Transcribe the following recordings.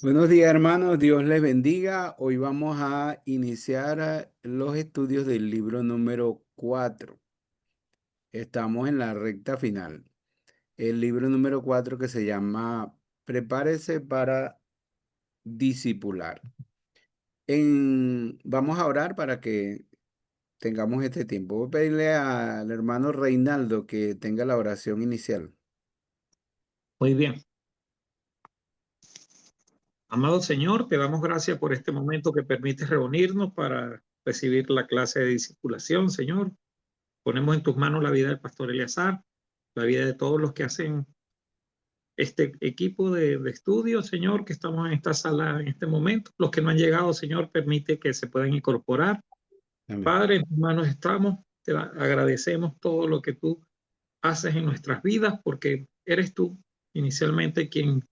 Buenos días, hermanos. Dios les bendiga. Hoy vamos a iniciar los estudios del libro número 4. Estamos en la recta final. El libro número 4 que se llama Prepárese para discipular. Vamos a orar para que tengamos este tiempo. Voy a pedirle al hermano Reinaldo que tenga la oración inicial. Muy bien. Amado Señor, te damos gracias por este momento que permites reunirnos para recibir la clase de discipulación, Señor. Ponemos en tus manos la vida del pastor Eleazar, la vida de todos los que hacen este equipo de estudio, Señor, que estamos en esta sala en este momento. Los que no han llegado, Señor, permite que se puedan incorporar. Amén. Padre, en tus manos estamos. Agradecemos todo lo que tú haces en nuestras vidas porque eres tú inicialmente quien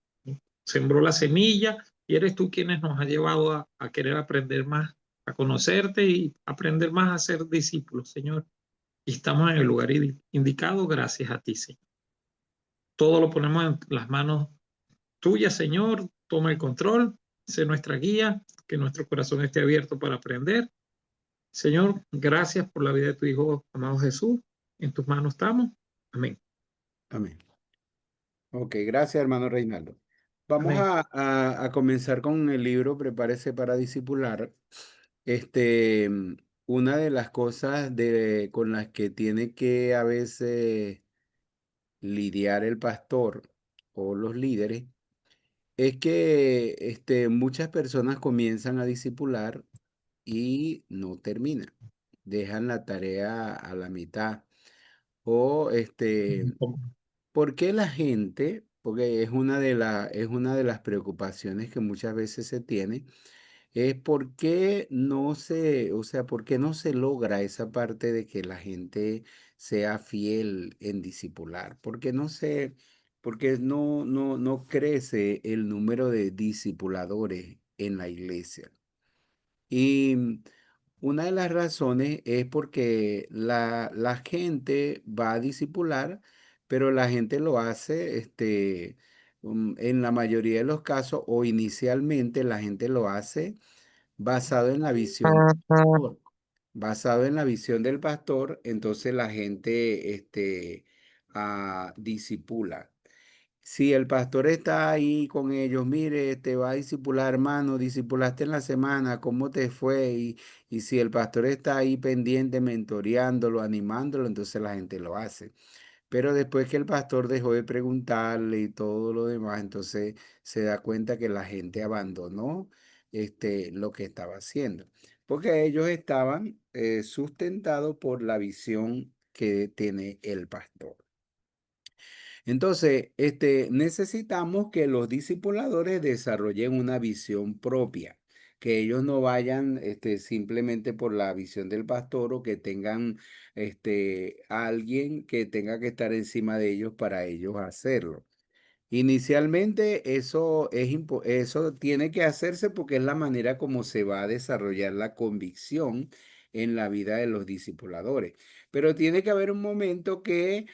sembró la semilla y eres tú quienes nos ha llevado a querer aprender más, a conocerte y aprender más a ser discípulos, Señor. Y estamos en el lugar indicado gracias a ti, Señor. Todo lo ponemos en las manos tuyas, Señor. Toma el control, sé nuestra guía, que nuestro corazón esté abierto para aprender. Señor, gracias por la vida de tu Hijo, amado Jesús. En tus manos estamos. Amén. Amén. Ok, gracias, hermano Reinaldo. Vamos Amén. a comenzar con el libro Prepárese para discipular. Este, una de las cosas con las que tiene que a veces lidiar el pastor o los líderes es que muchas personas comienzan a discipular y no terminan, dejan la tarea a la mitad. O ¿por qué la gente? Porque es una de las preocupaciones que muchas veces se tiene, es por qué no se, o sea, por qué no se logra esa parte de que la gente sea fiel en discipular, porque no crece el número de discipuladores en la iglesia. Y una de las razones es porque la gente va a discipular, pero la gente lo hace, en la mayoría de los casos, o inicialmente la gente lo hace basado en la visión del pastor. Basado en la visión del pastor, entonces la gente, disipula. Si el pastor está ahí con ellos, mire, te va a disipular, hermano, disipulaste en la semana, ¿cómo te fue? Y si el pastor está ahí pendiente, mentoreándolo, animándolo, entonces la gente lo hace. Pero después que el pastor dejó de preguntarle y todo lo demás, entonces se da cuenta que la gente abandonó lo que estaba haciendo. Porque ellos estaban sustentados por la visión que tiene el pastor. Entonces, necesitamos que los discipuladores desarrollen una visión propia, que ellos no vayan, simplemente por la visión del pastor o que tengan, alguien que tenga que estar encima de ellos para ellos hacerlo. Inicialmente eso tiene que hacerse porque es la manera como se va a desarrollar la convicción en la vida de los discipuladores. Pero tiene que haber un momento que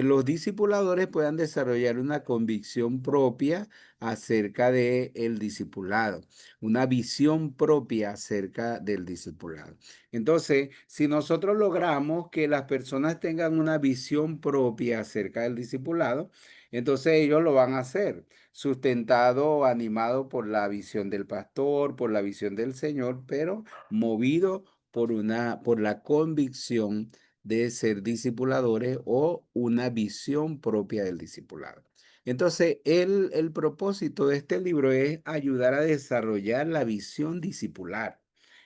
los discipuladores puedan desarrollar una convicción propia acerca del discipulado, una visión propia acerca del discipulado. Entonces, si nosotros logramos que las personas tengan una visión propia acerca del discipulado, entonces ellos lo van a hacer, sustentado, animado por la visión del pastor, por la visión del Señor, pero movido por la convicción de ser discipuladores o una visión propia del discipulado. Entonces, el propósito de este libro es ayudar a desarrollar la visión discipular.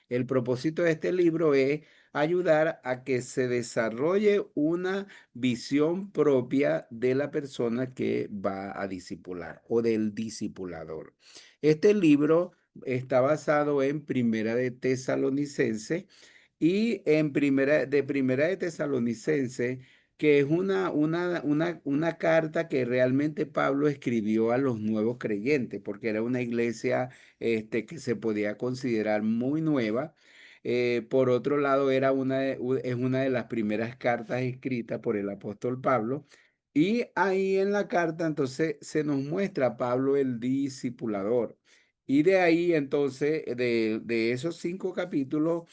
El propósito de este libro es ayudar a que se desarrolle una visión propia de la persona que va a discipular o del discipulador. Este libro está basado en Primera de Tesalonicense y en Primera de Tesalonicense, que es una carta que realmente Pablo escribió a los nuevos creyentes, porque era una iglesia que se podía considerar muy nueva. Por otro lado, es una de las primeras cartas escritas por el apóstol Pablo Y ahí en la carta entonces se nos muestra Pablo el discipulador. Y de ahí entonces, de esos 5 capítulos,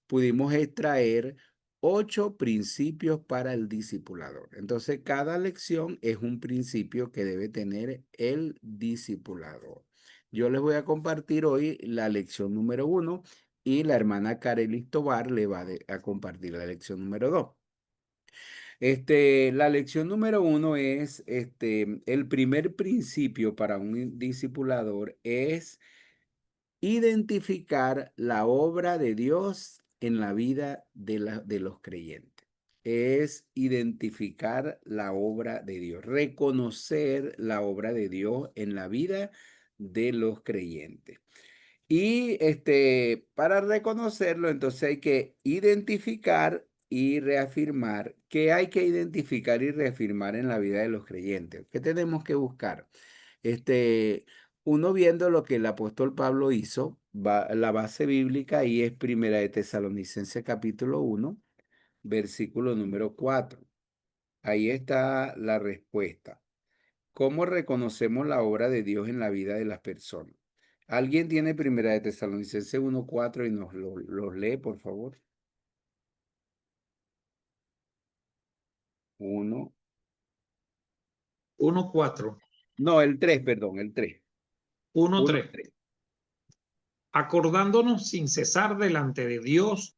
pudimos extraer 8 principios para el discipulador. Entonces, cada lección es un principio que debe tener el discipulador. Yo les voy a compartir hoy la lección número 1 y la hermana Carelis Tobar le va a compartir la lección número 2. La lección número 1 es, el primer principio para un discipulador es identificar la obra de Dios en la vida de los creyentes. Es identificar la obra de Dios, reconocer la obra de Dios en la vida de los creyentes. Y para reconocerlo, entonces hay que identificar y reafirmar. ¿Qué hay que identificar y reafirmar en la vida de los creyentes? ¿Qué tenemos que buscar? Este, Uno viendo lo que el apóstol Pablo hizo, la base bíblica y es Primera de Tesalonicenses capítulo 1, versículo número 4. Ahí está la respuesta. ¿Cómo reconocemos la obra de Dios en la vida de las personas? ¿Alguien tiene Primera de Tesalonicenses 1:4 y nos los lee, por favor? 1. 1:4, No, el 3, perdón, el 3. 1:3. 1:3. Acordándonos sin cesar delante de Dios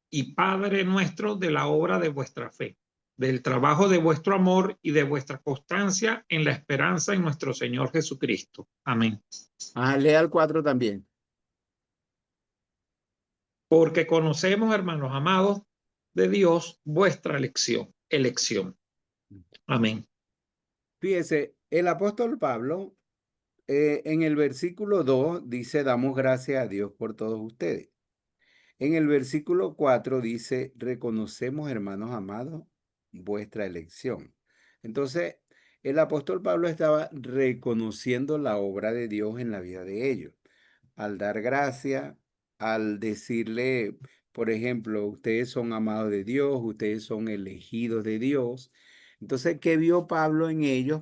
y Padre nuestro de la obra de vuestra fe, del trabajo de vuestro amor y de vuestra constancia en la esperanza en nuestro Señor Jesucristo. Amén. Lea el 4 también. Porque conocemos, hermanos amados, de Dios vuestra elección. Amén. Fíjese, el apóstol Pablo en el versículo 2 dice, damos gracias a Dios por todos ustedes. En el versículo 4 dice, reconocemos, hermanos amados, vuestra elección. Entonces, el apóstol Pablo estaba reconociendo la obra de Dios en la vida de ellos al dar gracia, al decirle, por ejemplo, ustedes son amados de Dios, ustedes son elegidos de Dios. Entonces, ¿qué vio Pablo en ellos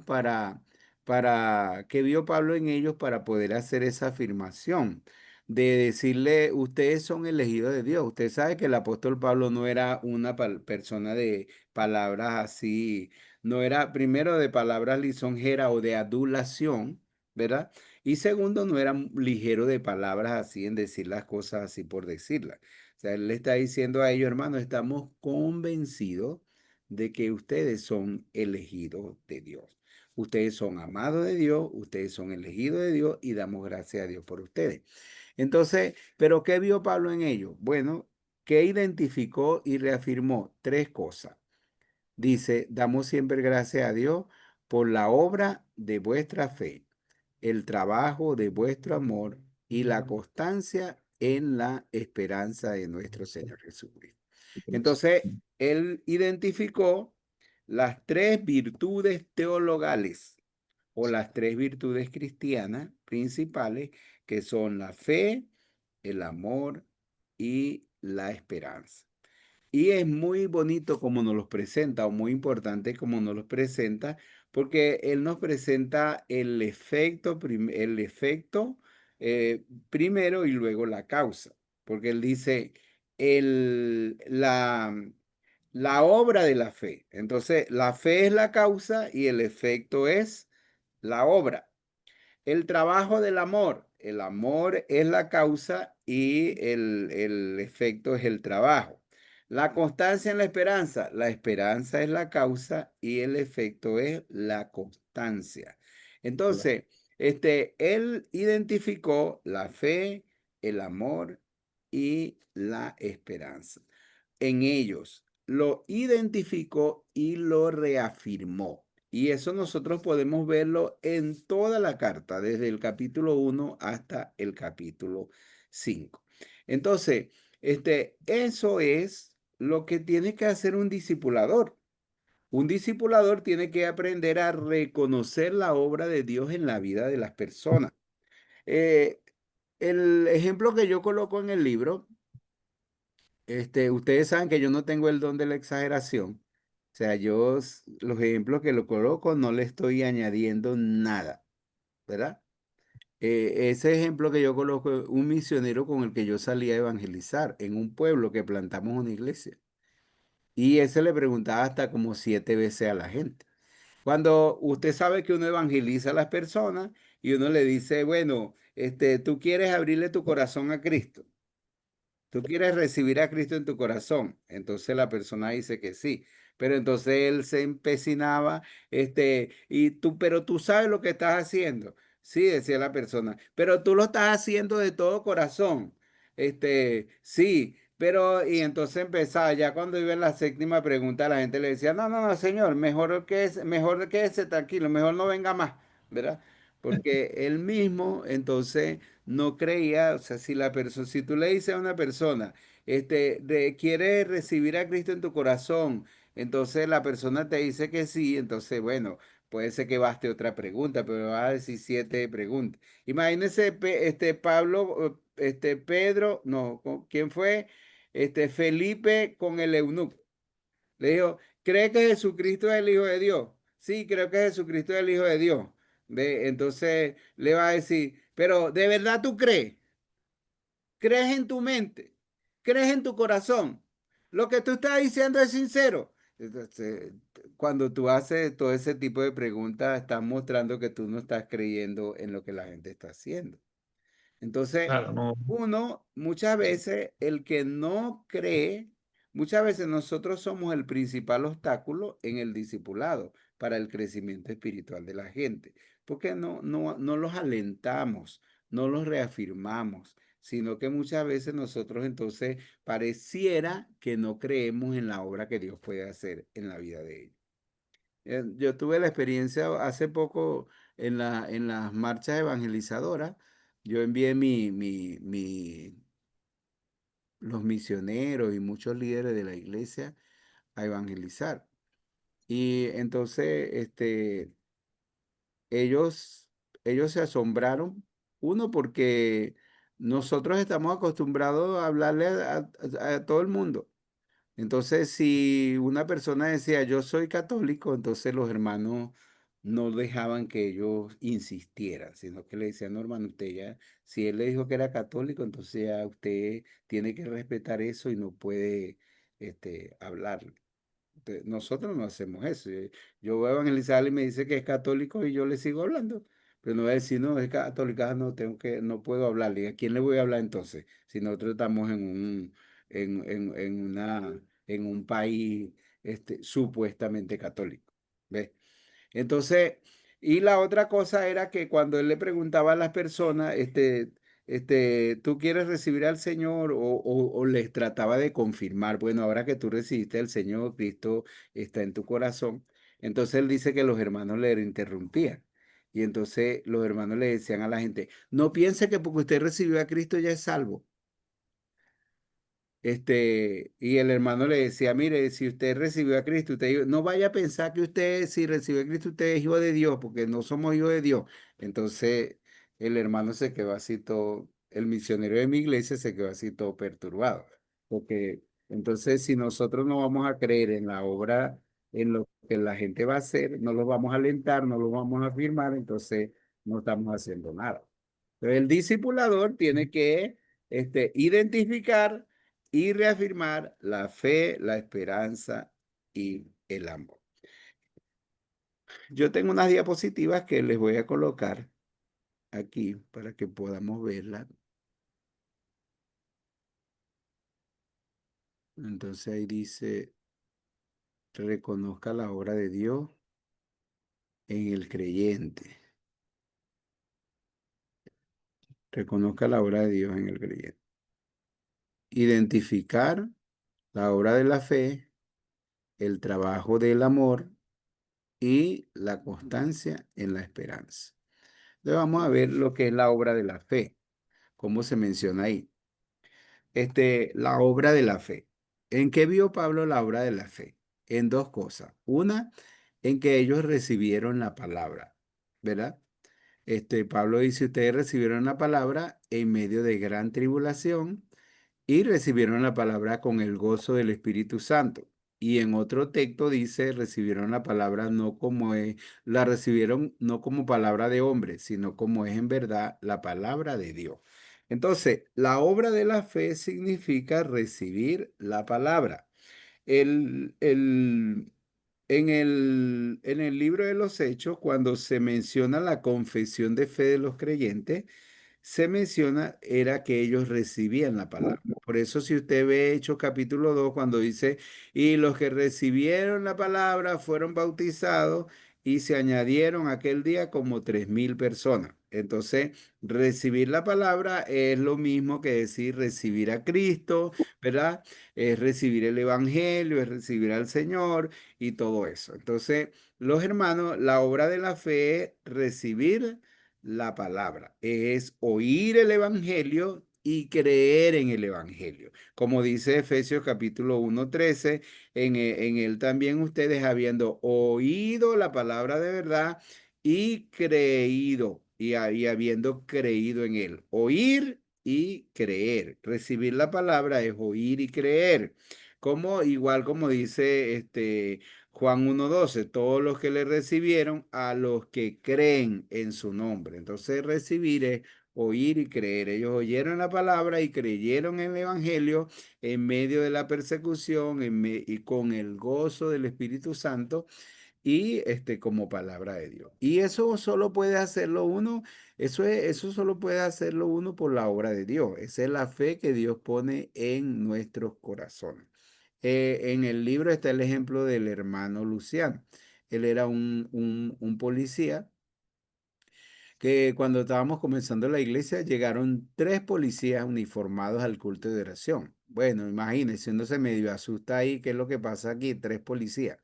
qué vio Pablo en ellos para poder hacer esa afirmación? De decirle, ustedes son elegidos de Dios. Usted sabe que el apóstol Pablo no era una persona de palabras así, no era primero de palabras lisonjeras o de adulación, ¿verdad? Y segundo, no era ligero de palabras así en decir las cosas así por decirlas. O sea, él le está diciendo a ellos, hermanos, estamos convencidos de que ustedes son elegidos de Dios. Ustedes son amados de Dios, ustedes son elegidos de Dios y damos gracias a Dios por ustedes. Entonces, ¿pero qué vio Pablo en ellos? Bueno, que identificó y reafirmó 3 cosas. Dice, damos siempre gracias a Dios por la obra de vuestra fe, el trabajo de vuestro amor y la constancia en la esperanza de nuestro Señor Jesucristo. Entonces, él identificó las 3 virtudes teologales o las 3 virtudes cristianas principales, que son la fe, el amor y la esperanza. Y es muy bonito como nos los presenta, o muy importante como nos los presenta, porque él nos presenta el efecto, primero y luego la causa. Porque él dice la obra de la fe. Entonces, la fe es la causa y el efecto es la obra. El trabajo del amor. El amor es la causa y el efecto es el trabajo. La constancia en la esperanza. La esperanza es la causa y el efecto es la constancia. Entonces, él identificó la fe, el amor y la esperanza. En ellos lo identificó y lo reafirmó. Y eso nosotros podemos verlo en toda la carta, desde el capítulo 1 hasta el capítulo 5. Entonces, eso es lo que tiene que hacer un discipulador. Un discipulador tiene que aprender a reconocer la obra de Dios en la vida de las personas. Eh, el ejemplo que yo coloco en el libro, ustedes saben que yo no tengo el don de la exageración. O sea, los ejemplos que lo coloco no le estoy añadiendo nada, ¿verdad? Ese ejemplo que yo coloco, un misionero con el que yo salí a evangelizar en un pueblo que plantamos una iglesia. Y ese le preguntaba hasta como 7 veces a la gente. Cuando usted sabe que uno evangeliza a las personas y uno le dice, bueno, tú quieres abrirle tu corazón a Cristo. Tú quieres recibir a Cristo en tu corazón. Entonces la persona dice que sí. Pero entonces él se empecinaba, pero tú sabes lo que estás haciendo. Sí, decía la persona, pero tú lo estás haciendo de todo corazón. Sí, pero, y entonces empezaba, ya cuando iba en la séptima pregunta, la gente le decía, no, no, no, señor, mejor quédese tranquilo, mejor no venga más, ¿verdad? Porque él mismo, entonces no creía, o sea, si tú le dices a una persona, quiere recibir a Cristo en tu corazón, entonces la persona te dice que sí, entonces, bueno, puede ser que baste otra pregunta, pero va a decir 7 preguntas. Imagínese, Pablo, Pedro, no, ¿quién fue? Felipe con el eunuco. Le dijo, ¿cree que Jesucristo es el Hijo de Dios? Sí, creo que Jesucristo es el Hijo de Dios. ¿Ve? Entonces le va a decir, pero ¿de verdad tú crees? ¿Crees en tu mente? ¿Crees en tu corazón? Lo que tú estás diciendo es sincero. Entonces, cuando tú haces todo ese tipo de preguntas, estás mostrando que tú no estás creyendo en lo que la gente está haciendo. Entonces, Claro, no, uno, muchas veces, el que no cree, muchas veces nosotros somos el principal obstáculo en el discipulado para el crecimiento espiritual de la gente, porque no los alentamos, no los reafirmamos, sino que muchas veces nosotros entonces pareciera que no creemos en la obra que Dios puede hacer en la vida de ellos. Yo tuve la experiencia hace poco en las marchas evangelizadoras. Yo envié los misioneros y muchos líderes de la iglesia a evangelizar. Y entonces, ellos, ellos se asombraron, uno, porque nosotros estamos acostumbrados a hablarle a todo el mundo. Entonces, si una persona decía, yo soy católico, entonces los hermanos no dejaban que ellos insistieran, sino que le decían, no, hermano, usted ya, si él le dijo que era católico, entonces ya usted tiene que respetar eso y no puede, hablarle. Nosotros no hacemos eso. Yo voy a evangelizar y me dice que es católico y yo le sigo hablando. Pero no voy a decir, no, es católica, no, no puedo hablarle. ¿A quién le voy a hablar entonces? Si nosotros estamos en un país, supuestamente católico. ¿Ves? Entonces, y la otra cosa era que cuando él le preguntaba a las personas, ¿tú quieres recibir al Señor? O les trataba de confirmar, bueno, ahora que tú recibiste al Señor, Cristo está en tu corazón. Entonces él dice que los hermanos le interrumpían. Y entonces los hermanos le decían a la gente, no piense que porque usted recibió a Cristo ya es salvo. Y el hermano le decía, mire, si usted recibió a Cristo, no vaya a pensar que usted, si recibió a Cristo, usted es hijo de Dios, porque no somos hijos de Dios. Entonces, el hermano se quedó así todo, el misionero de mi iglesia se quedó así todo perturbado. Porque entonces, si nosotros no vamos a creer en la obra, en lo que la gente va a hacer, no lo vamos a alentar, no lo vamos a afirmar, entonces no estamos haciendo nada. Entonces, el discipulador tiene que, identificar y reafirmar la fe, la esperanza y el amor. Yo tengo unas diapositivas que les voy a colocar aquí para que podamos verlas. Entonces ahí dice, reconozca la obra de Dios en el creyente. Reconozca la obra de Dios en el creyente. Identificar la obra de la fe, el trabajo del amor y la constancia en la esperanza. Entonces vamos a ver lo que es la obra de la fe, cómo se menciona ahí. La obra de la fe. ¿En qué vio Pablo la obra de la fe? En dos cosas. Una, en que ellos recibieron la palabra, ¿verdad? Pablo dice, ustedes recibieron la palabra en medio de gran tribulación y recibieron la palabra con el gozo del Espíritu Santo. Y en otro texto dice, recibieron la palabra no como es, la recibieron no como palabra de hombre, sino como es en verdad la palabra de Dios. Entonces, la obra de la fe significa recibir la palabra. El, el, en el libro de los Hechos, cuando se menciona la confesión de fe de los creyentes, se menciona era que ellos recibían la palabra. Por eso si usted ve Hechos capítulo 2 cuando dice, y los que recibieron la palabra fueron bautizados y se añadieron aquel día como 3.000 personas. Entonces, recibir la palabra es lo mismo que decir recibir a Cristo, ¿verdad? Es recibir el Evangelio, es recibir al Señor y todo eso. Entonces, los hermanos, la obra de la fe es recibir la palabra, es oír el Evangelio y creer en el Evangelio. Como dice Efesios capítulo 1:13, en él también ustedes habiendo oído la palabra de verdad y creído, y habiendo creído en él. Oír y creer. Recibir la palabra es oír y creer. Como igual como dice Juan 1:12, todos los que le recibieron, a los que creen en su nombre. Entonces, recibir es oír y creer. Ellos oyeron la palabra y creyeron en el Evangelio en medio de la persecución y con el gozo del Espíritu Santo y como palabra de Dios. Y eso solo puede hacerlo uno, eso solo puede hacerlo uno por la obra de Dios. Esa es la fe que Dios pone en nuestros corazones. En el libro está el ejemplo del hermano Luciano. Él era un policía que cuando estábamos comenzando la iglesia llegaron 3 policías uniformados al culto de oración. Bueno, imagínense, uno se medio asusta ahí, ¿qué es lo que pasa aquí? 3 policías.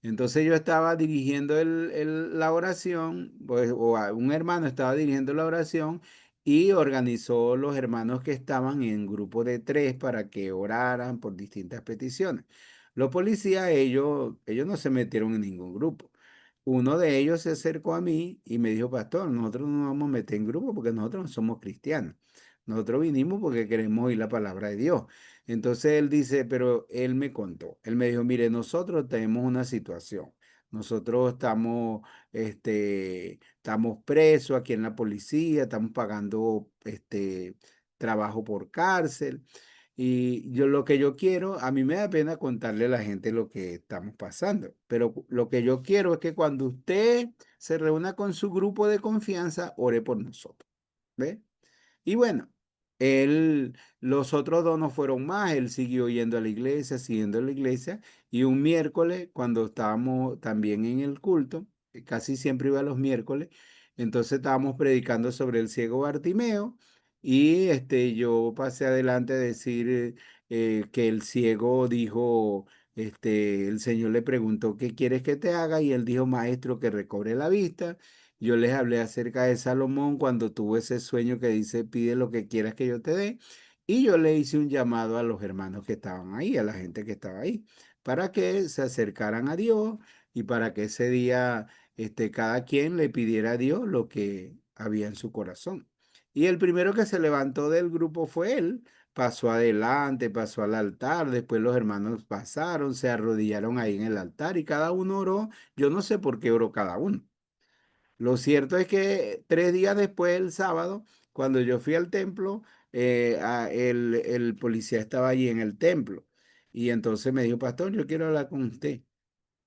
Entonces yo estaba dirigiendo la oración, pues, un hermano estaba dirigiendo la oración y organizó los hermanos que estaban en grupo de 3 para que oraran por distintas peticiones. Los policías, ellos no se metieron en ningún grupo. Uno de ellos se acercó a mí y me dijo, pastor, nosotros no nos vamos a meter en grupo porque nosotros no somos cristianos. Nosotros vinimos porque queremos oír la palabra de Dios. Entonces él dice, pero él me contó, él me dijo, mire, nosotros tenemos una situación. Nosotros estamos presos aquí en la policía, estamos pagando trabajo por cárcel. Y yo lo que yo quiero, a mí me da pena contarle a la gente lo que estamos pasando, pero lo que yo quiero es que cuando usted se reúna con su grupo de confianza, ore por nosotros. ¿Ve? Y bueno, los otros 2 no fueron más, él siguió yendo a la iglesia, siguiendo a la iglesia, y un miércoles, cuando estábamos también en el culto, casi siempre iba los miércoles, entonces estábamos predicando sobre el ciego Bartimeo, y yo pasé adelante a decir que el ciego dijo, el Señor le preguntó, ¿qué quieres que te haga? Y él dijo, maestro, que recobre la vista. Yo les hablé acerca de Salomón cuando tuvo ese sueño que dice, pide lo que quieras que yo te dé. Y yo le hice un llamado a los hermanos que estaban ahí, a la gente que estaba ahí, para que se acercaran a Dios y para que ese día cada quien le pidiera a Dios lo que había en su corazón. Y el primero que se levantó del grupo fue él. Pasó adelante, pasó al altar, después los hermanos pasaron, se arrodillaron ahí en el altar y cada uno oró. Yo no sé por qué oró cada uno. Lo cierto es que 3 días después, el sábado, cuando yo fui al templo, el policía estaba allí en el templo. Y entonces me dijo, pastor, yo quiero hablar con usted.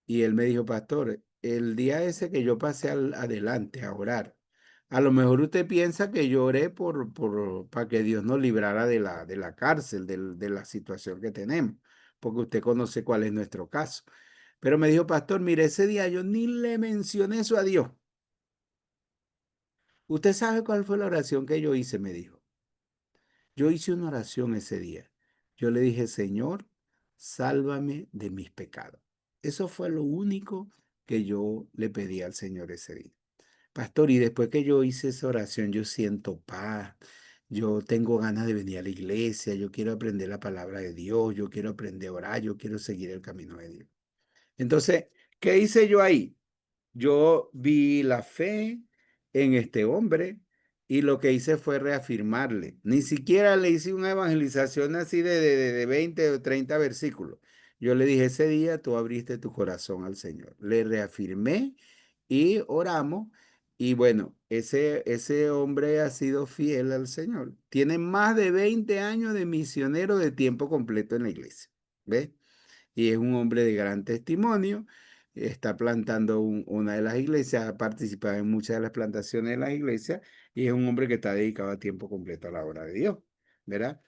Y él me dijo, pastor, el día ese que yo pasé adelante a orar, a lo mejor usted piensa que yo oré para que Dios nos librara de la cárcel, de la situación que tenemos, porque usted conoce cuál es nuestro caso. Pero me dijo, pastor, mire, ese día yo ni le mencioné eso a Dios. ¿Usted sabe cuál fue la oración que yo hice? Me dijo. Yo hice una oración ese día. Yo le dije, Señor, sálvame de mis pecados. Eso fue lo único que yo le pedí al Señor ese día. Pastor, y después que yo hice esa oración, yo siento paz. Yo tengo ganas de venir a la iglesia. Yo quiero aprender la palabra de Dios. Yo quiero aprender a orar. Yo quiero seguir el camino de Dios. Entonces, ¿qué hice yo ahí? Yo vi la fe en este hombre y lo que hice fue reafirmarle. Ni siquiera le hice una evangelización así de 20 o 30 versículos. Yo le dije, ese día tú abriste tu corazón al Señor. Le reafirmé y oramos. Y bueno, ese hombre ha sido fiel al Señor. Tiene más de 20 años de misionero de tiempo completo en la iglesia. ¿Ves? Y es un hombre de gran testimonio. Está plantando una de las iglesias, ha participado en muchas de las plantaciones de las iglesias y es un hombre que está dedicado a tiempo completo a la obra de Dios, ¿verdad?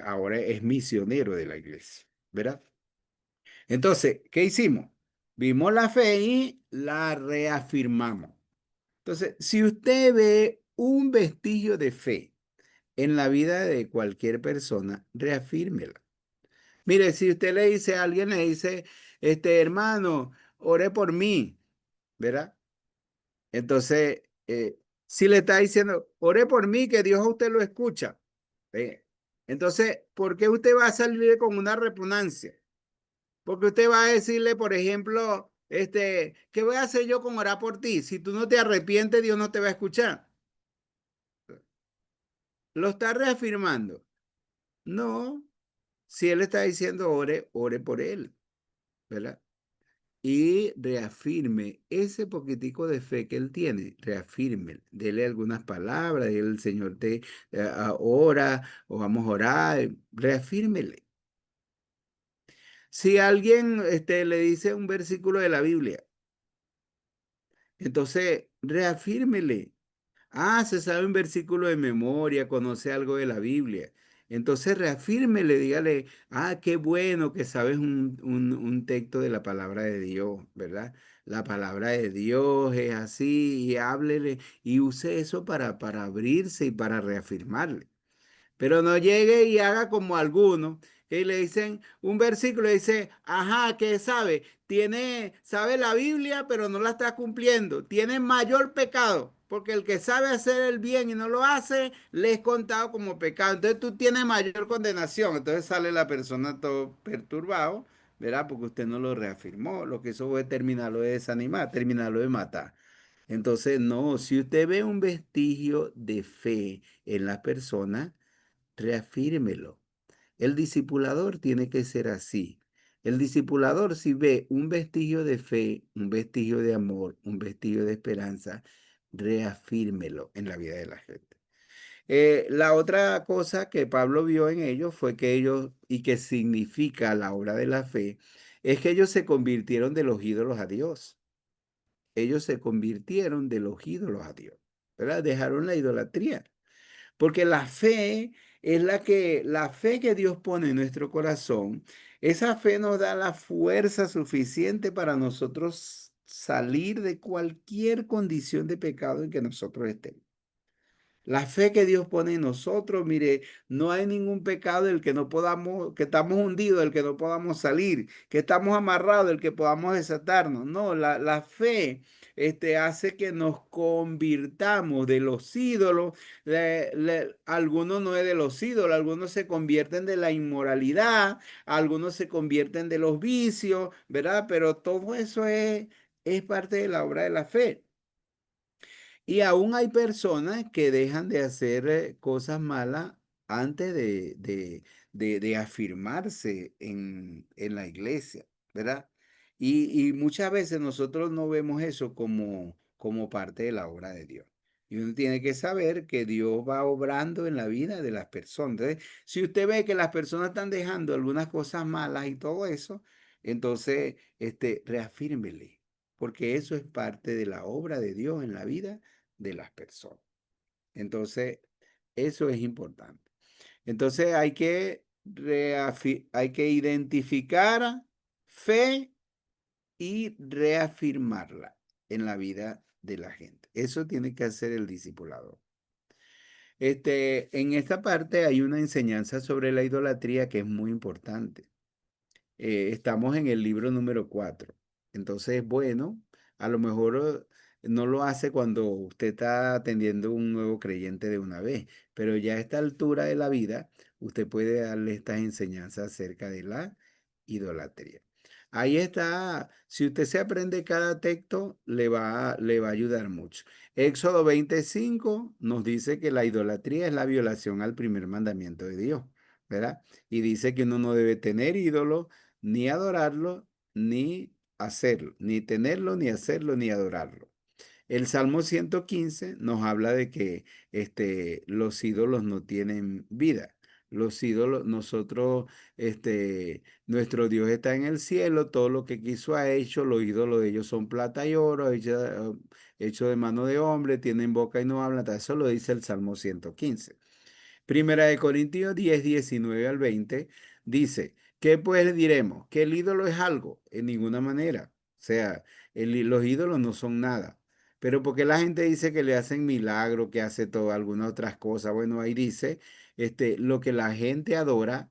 Ahora es misionero de la iglesia, ¿verdad? Entonces, ¿qué hicimos? Vimos la fe y la reafirmamos. Entonces, si usted ve un vestigio de fe en la vida de cualquier persona, reafírmela. Mire, si usted le dice a alguien, le dice, hermano, ore por mí, ¿verdad? Entonces, si le está diciendo, ore por mí, que Dios a usted lo escucha. ¿Ve? Entonces, ¿por qué usted va a salir con una repugnancia? Porque usted va a decirle, por ejemplo, ¿qué voy a hacer yo con orar por ti? Si tú no te arrepientes, Dios no te va a escuchar. Lo está reafirmando. No, si él está diciendo ore, ore por él, ¿verdad? Y reafirme ese poquitico de fe que él tiene, reafirme, dele algunas palabras, dile el Señor te ora o vamos a orar, reafírmele. Si alguien le dice un versículo de la Biblia, entonces reafírmele. Ah, se sabe un versículo de memoria, conoce algo de la Biblia. Entonces reafírmele, dígale, ah, qué bueno que sabes un texto de la palabra de Dios, ¿verdad? La palabra de Dios es así y háblele y use eso para abrirse y para reafirmarle. Pero no llegue y haga como algunos que le dicen un versículo y dice, ajá, ¿qué sabe? Sabe la Biblia, pero no la está cumpliendo. Tiene mayor pecado, porque el que sabe hacer el bien y no lo hace, le es contado como pecado. Entonces tú tienes mayor condenación. Entonces sale la persona todo perturbado, ¿verdad? Porque usted no lo reafirmó. Lo que hizo fue terminarlo de desanimar, terminarlo de matar. Entonces, no, si usted ve un vestigio de fe en la persona, reafírmelo. El discipulador tiene que ser así. El discipulador, si ve un vestigio de fe, un vestigio de amor, un vestigio de esperanza, reafírmelo en la vida de la gente. La otra cosa que Pablo vio en ellos fue que ellos, y que significa la obra de la fe, es que ellos se convirtieron de los ídolos a Dios. Ellos se convirtieron de los ídolos a Dios, ¿verdad? Dejaron la idolatría. Porque la fe es la fe que Dios pone en nuestro corazón, esa fe nos da la fuerza suficiente para nosotros salir de cualquier condición de pecado en que nosotros estemos. La fe que Dios pone en nosotros, mire, no hay ningún pecado del que no podamos, que estamos hundidos, del que no podamos salir, que estamos amarrados, del que podamos desatarnos. No, la fe hace que nos convirtamos de los ídolos. Algunos no es de los ídolos, algunos se convierten de la inmoralidad, algunos se convierten de los vicios, ¿verdad? Pero todo eso es parte de la obra de la fe. Y aún hay personas que dejan de hacer cosas malas antes de afirmarse en la iglesia, ¿verdad? Y muchas veces nosotros no vemos eso como parte de la obra de Dios. Y uno tiene que saber que Dios va obrando en la vida de las personas. Entonces, si usted ve que las personas están dejando algunas cosas malas y todo eso, entonces, reafírmele, porque eso es parte de la obra de Dios en la vida de las personas. Entonces, eso es importante. Entonces, hay que identificar fe y reafirmarla en la vida de la gente. Eso tiene que hacer el discipulador. En esta parte hay una enseñanza sobre la idolatría que es muy importante. Estamos en el libro número 4. Entonces, bueno, a lo mejor no lo hace cuando usted está atendiendo un nuevo creyente de una vez, pero ya a esta altura de la vida, usted puede darle estas enseñanzas acerca de la idolatría. Ahí está, si usted se aprende cada texto, le va a ayudar mucho. Éxodo 25 nos dice que la idolatría es la violación al primer mandamiento de Dios, ¿verdad? Y dice que uno no debe tener ídolo ni adorarlo, ni hacerlo, ni tenerlo, ni hacerlo, ni adorarlo. El Salmo 115 nos habla de que los ídolos no tienen vida. Los ídolos, nosotros, nuestro Dios está en el cielo, todo lo que quiso ha hecho, los ídolos de ellos son plata y oro, hecho de mano de hombre, tienen boca y no hablan. Eso lo dice el Salmo 115. Primera de Corintios 10, 19 al 20 dice, ¿qué pues diremos? ¿Que el ídolo es algo? En ninguna manera. O sea, los ídolos no son nada. Pero porque la gente dice que le hacen milagro, que hace todo, algunas otras cosas. Bueno, ahí dice, lo que la gente adora,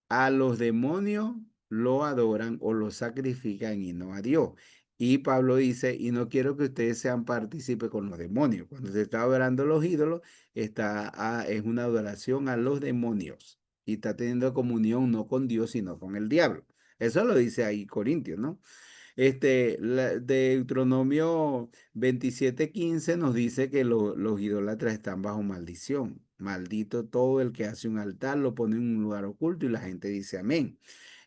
a los demonios lo adoran o lo sacrifican y no a Dios. Y Pablo dice, y no quiero que ustedes sean partícipes con los demonios. Cuando se está adorando los ídolos, es una adoración a los demonios y está teniendo comunión no con Dios, sino con el diablo. Eso lo dice ahí Corintios, ¿no? Deuteronomio 27:15 nos dice que los idólatras están bajo maldición. Maldito todo el que hace un altar, lo pone en un lugar oculto y la gente dice amén.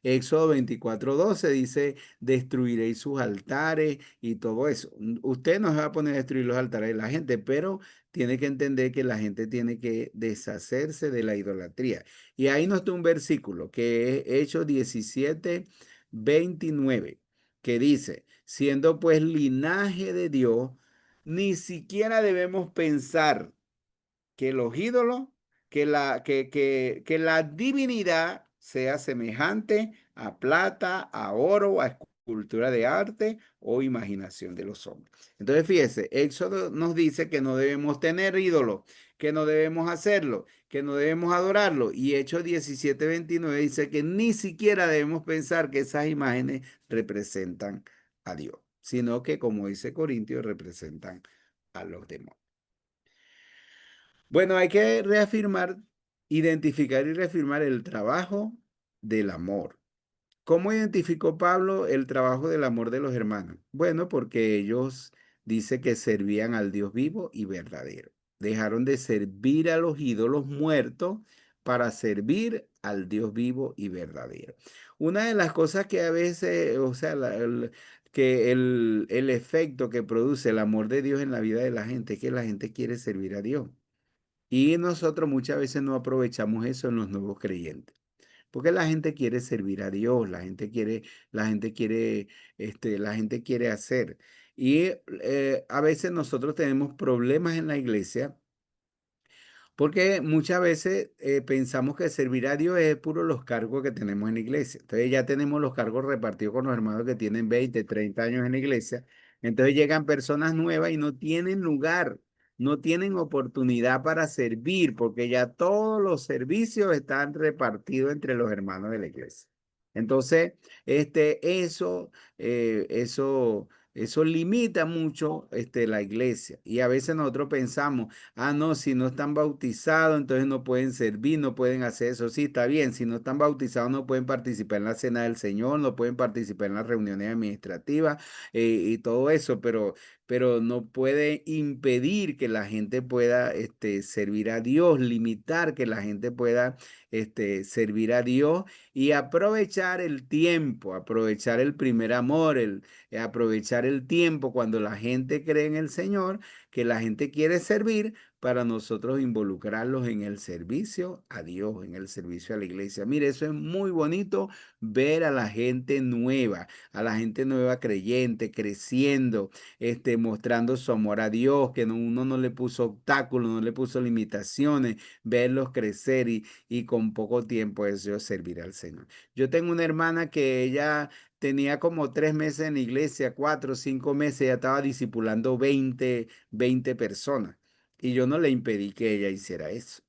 Éxodo 24:12 dice, destruiréis sus altares y todo eso. Usted no se va a poner a destruir los altares de la gente, pero tiene que entender que la gente tiene que deshacerse de la idolatría. Y ahí nos está un versículo que es Hechos 17:29, que dice, siendo pues linaje de Dios, ni siquiera debemos pensar que los ídolos, que la divinidad sea semejante a plata, a oro, a escultura de arte o imaginación de los hombres. Entonces, fíjese, Éxodo nos dice que no debemos tener ídolos, que no debemos hacerlo, que no debemos adorarlo. Y Hechos 17:29 dice que ni siquiera debemos pensar que esas imágenes representan a Dios, sino que, como dice Corintios, representan a los demonios. Bueno, hay que reafirmar, identificar y reafirmar el trabajo del amor. ¿Cómo identificó Pablo el trabajo del amor de los hermanos? Bueno, porque ellos dice que servían al Dios vivo y verdadero. Dejaron de servir a los ídolos muertos para servir al Dios vivo y verdadero. Una de las cosas que a veces, o sea, que el efecto que produce el amor de Dios en la vida de la gente es que la gente quiere servir a Dios. Y nosotros muchas veces no aprovechamos eso en los nuevos creyentes, porque la gente quiere servir a Dios, la gente quiere hacer. Y a veces nosotros tenemos problemas en la iglesia porque muchas veces pensamos que servir a Dios es puro los cargos que tenemos en la iglesia. Entonces ya tenemos los cargos repartidos con los hermanos que tienen 20, 30 años en la iglesia. Entonces llegan personas nuevas y no tienen lugar, no tienen oportunidad para servir porque ya todos los servicios están repartidos entre los hermanos de la iglesia. Entonces, eso limita mucho la iglesia. Y a veces nosotros pensamos, ah, no, si no están bautizados, entonces no pueden servir, no pueden hacer eso. Sí, está bien, si no están bautizados no pueden participar en la cena del Señor, no pueden participar en las reuniones administrativas y todo eso, pero no puede impedir que la gente pueda servir a Dios, limitar que la gente pueda servir a Dios y aprovechar el tiempo, aprovechar el primer amor, aprovechar el tiempo cuando la gente cree en el Señor, que la gente quiere servir para nosotros involucrarlos en el servicio a Dios, en el servicio a la iglesia. Mire, eso es muy bonito ver a la gente nueva creyente, creciendo, mostrando su amor a Dios, que uno no le puso obstáculos, no le puso limitaciones, verlos crecer y con poco tiempo eso servir al Señor. Yo tengo una hermana que ella tenía como 3 meses en la iglesia, 4 o 5 meses, ya estaba discipulando 20 personas. Y yo no le impedí que ella hiciera eso.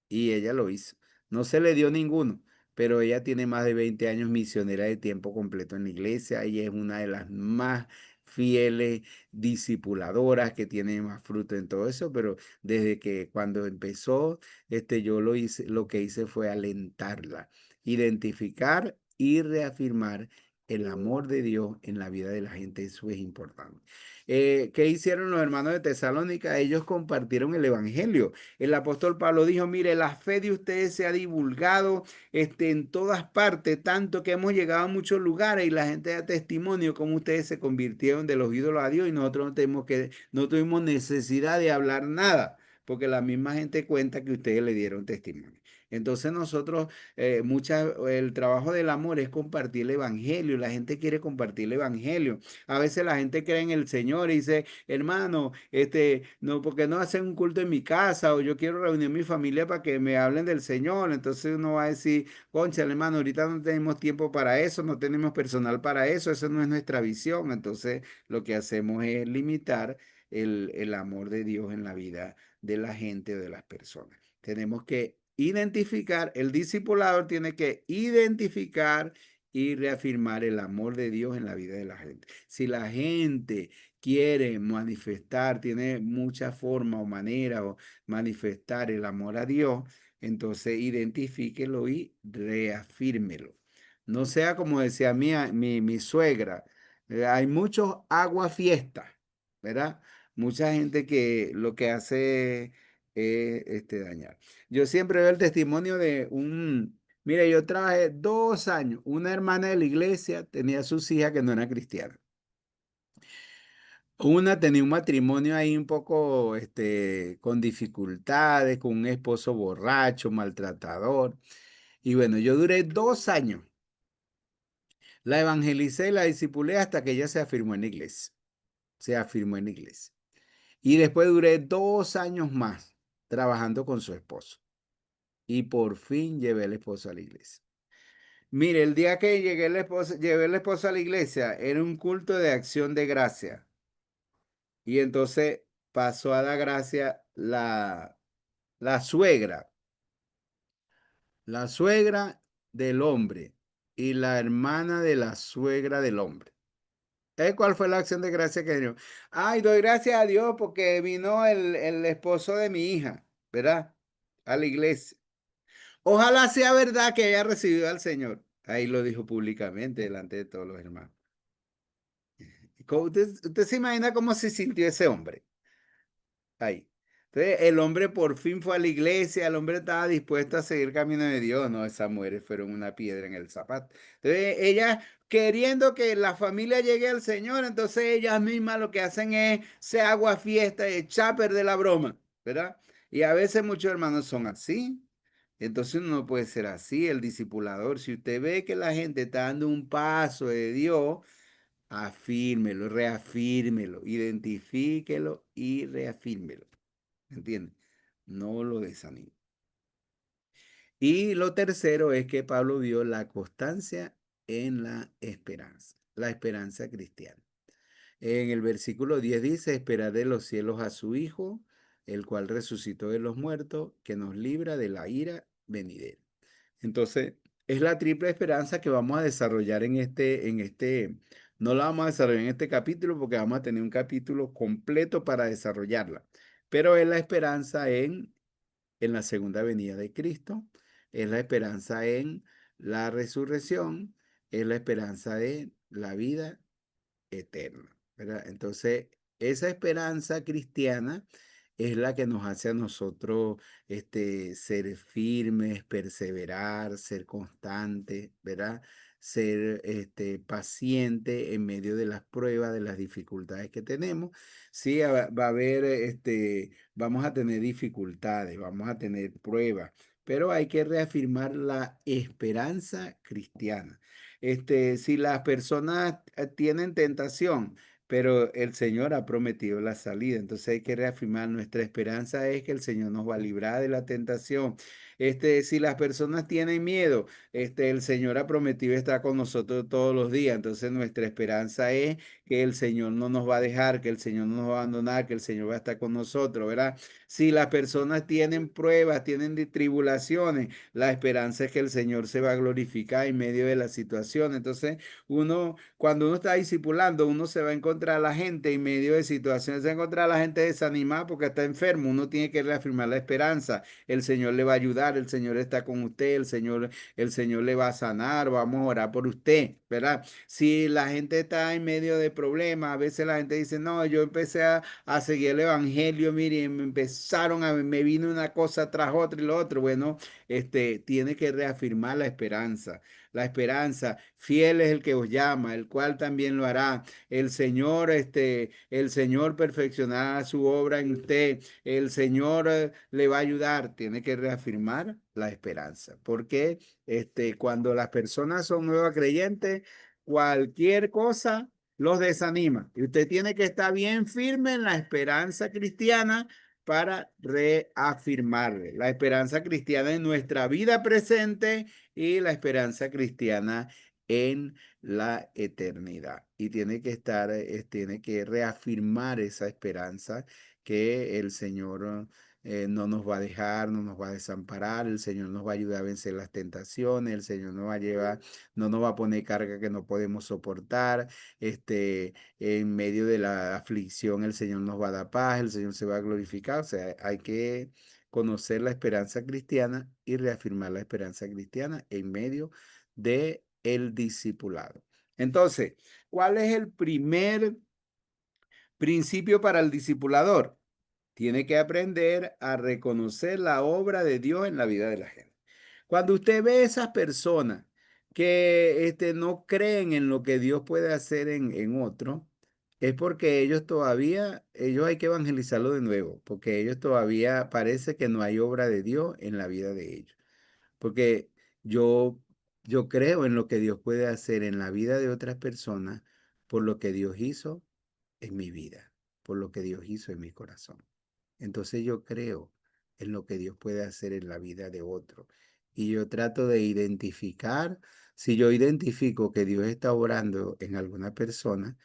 Y ella lo hizo. No se le dio ninguno, pero ella tiene más de 20 años misionera de tiempo completo en la iglesia. Ella es una de las más fieles discipuladoras que tiene más fruto en todo eso, pero desde que cuando empezó, yo lo que hice fue alentarla, identificar y reafirmar el amor de Dios en la vida de la gente, eso es importante. ¿Qué hicieron los hermanos de Tesalónica? Ellos compartieron el evangelio. El apóstol Pablo dijo, mire, la fe de ustedes se ha divulgado en todas partes, tanto que hemos llegado a muchos lugares y la gente da testimonio cómo ustedes se convirtieron de los ídolos a Dios y nosotros no tuvimos necesidad de hablar nada, porque la misma gente cuenta que ustedes le dieron testimonio. Entonces nosotros el trabajo del amor es compartir el evangelio. La gente quiere compartir el evangelio. A veces la gente cree en el Señor y dice, hermano, no, porque no hacen un culto en mi casa o yo quiero reunir a mi familia para que me hablen del Señor. Entonces uno va a decir, concha, hermano, ahorita no tenemos tiempo para eso, no tenemos personal para eso no es nuestra visión. Entonces lo que hacemos es limitar el amor de Dios en la vida de la gente o de las personas. Tenemos que identificar, el discipulador tiene que identificar y reafirmar el amor de Dios en la vida de la gente. Si la gente quiere manifestar, tiene mucha forma o manera o manifestar el amor a Dios, entonces identifíquelo y reafírmelo. No sea como decía mi suegra, hay muchos aguafiestas, ¿verdad? Mucha gente que lo que hace es dañar. Yo siempre veo el testimonio mire, yo trabajé 2 años, una hermana de la iglesia tenía sus hijas que no eran cristianas. Una tenía un matrimonio ahí un poco, con dificultades, con un esposo borracho, maltratador. Y bueno, yo duré 2 años. La evangelicé y la discipulé hasta que ella se afirmó en la iglesia. Se afirmó en la iglesia. Y después duré 2 años más trabajando con su esposo. Y por fin llevé al esposo a la iglesia. Mire, el día que llevé el esposo a la iglesia, era un culto de acción de gracia. Y entonces pasó a la gracia la suegra, la suegra del hombre y la hermana de la suegra del hombre. ¿Cuál fue la acción de gracia que dio? Ay, doy gracias a Dios porque vino el esposo de mi hija, ¿verdad? A la iglesia. Ojalá sea verdad que haya recibido al Señor. Ahí lo dijo públicamente delante de todos los hermanos. ¿Usted se imagina cómo se sintió ese hombre? Ahí. Entonces, el hombre por fin fue a la iglesia, el hombre estaba dispuesto a seguir camino de Dios. No, esas mujeres fueron una piedra en el zapato. Entonces, ellas queriendo que la familia llegue al Señor, entonces ellas mismas lo que hacen es se agua fiesta y echar a perder la broma, ¿verdad? Y a veces muchos hermanos son así. Entonces uno no puede ser así, el discipulador. Si usted ve que la gente está dando un paso de Dios, afírmelo, reafírmelo, identifíquelo y reafírmelo. ¿Entiende? No lo desanime. Y lo tercero es que Pablo vio la constancia en la esperanza cristiana. En el versículo 10 dice, esperar de los cielos a su Hijo, el cual resucitó de los muertos, que nos libra de la ira venidera. Entonces, es la triple esperanza que vamos a desarrollar no la vamos a desarrollar en este capítulo porque vamos a tener un capítulo completo para desarrollarla, pero es la esperanza en la segunda venida de Cristo, es la esperanza en la resurrección, es la esperanza de la vida eterna, ¿verdad? Entonces, esa esperanza cristiana es la que nos hace a nosotros ser firmes, perseverar, ser constantes, ¿verdad? Ser paciente en medio de las pruebas, de las dificultades que tenemos. Sí, va a haber, vamos a tener dificultades, vamos a tener pruebas, pero hay que reafirmar la esperanza cristiana. Si las personas tienen tentación, pero el Señor ha prometido la salida, entonces hay que reafirmar nuestra esperanza es que el Señor nos va a librar de la tentación. Si las personas tienen miedo, el Señor ha prometido estar con nosotros todos los días, entonces nuestra esperanza es que el Señor no nos va a dejar, que el Señor no nos va a abandonar, que el Señor va a estar con nosotros, ¿verdad? Si las personas tienen pruebas, tienen tribulaciones, la esperanza es que el Señor se va a glorificar en medio de la situación. Entonces, cuando uno está discipulando, uno se va a encontrar a la gente en medio de situaciones, se va a encontrar a la gente desanimada porque está enfermo. Uno tiene que reafirmar la esperanza. El Señor le va a ayudar. ayudar, el Señor está con usted, el Señor le va a sanar, vamos a orar por usted, ¿verdad? Si la gente está en medio de problemas, a veces la gente dice, no, yo empecé a seguir el evangelio, miren, me vino una cosa tras otra y lo otro. Bueno, tiene que reafirmar la esperanza. La esperanza, fiel es el que os llama, el cual también lo hará. El Señor perfeccionará su obra en usted. El Señor le va a ayudar. Tiene que reafirmar la esperanza. Porque cuando las personas son nuevas creyentes, cualquier cosa los desanima. Y usted tiene que estar bien firme en la esperanza cristiana para reafirmarle la esperanza cristiana en nuestra vida presente y la esperanza cristiana en la eternidad. Y tiene que estar, tiene que reafirmar esa esperanza que el Señor no nos va a dejar, no nos va a desamparar, el Señor nos va a ayudar a vencer las tentaciones, el Señor nos va a llevar, no nos va a poner carga que no podemos soportar, en medio de la aflicción el Señor nos va a dar paz, el Señor se va a glorificar, o sea, hay que conocer la esperanza cristiana y reafirmar la esperanza cristiana en medio de el discipulado. Entonces, ¿cuál es el primer principio para el discipulador? Tiene que aprender a reconocer la obra de Dios en la vida de la gente. Cuando usted ve esas personas que no creen en lo que Dios puede hacer en otro, es porque ellos hay que evangelizarlo de nuevo, porque ellos todavía parece que no hay obra de Dios en la vida de ellos. Porque yo, yo creo en lo que Dios puede hacer en la vida de otras personas por lo que Dios hizo en mi vida, por lo que Dios hizo en mi corazón. Entonces yo creo en lo que Dios puede hacer en la vida de otro. Y yo trato de identificar, si yo identifico que Dios está obrando en alguna persona,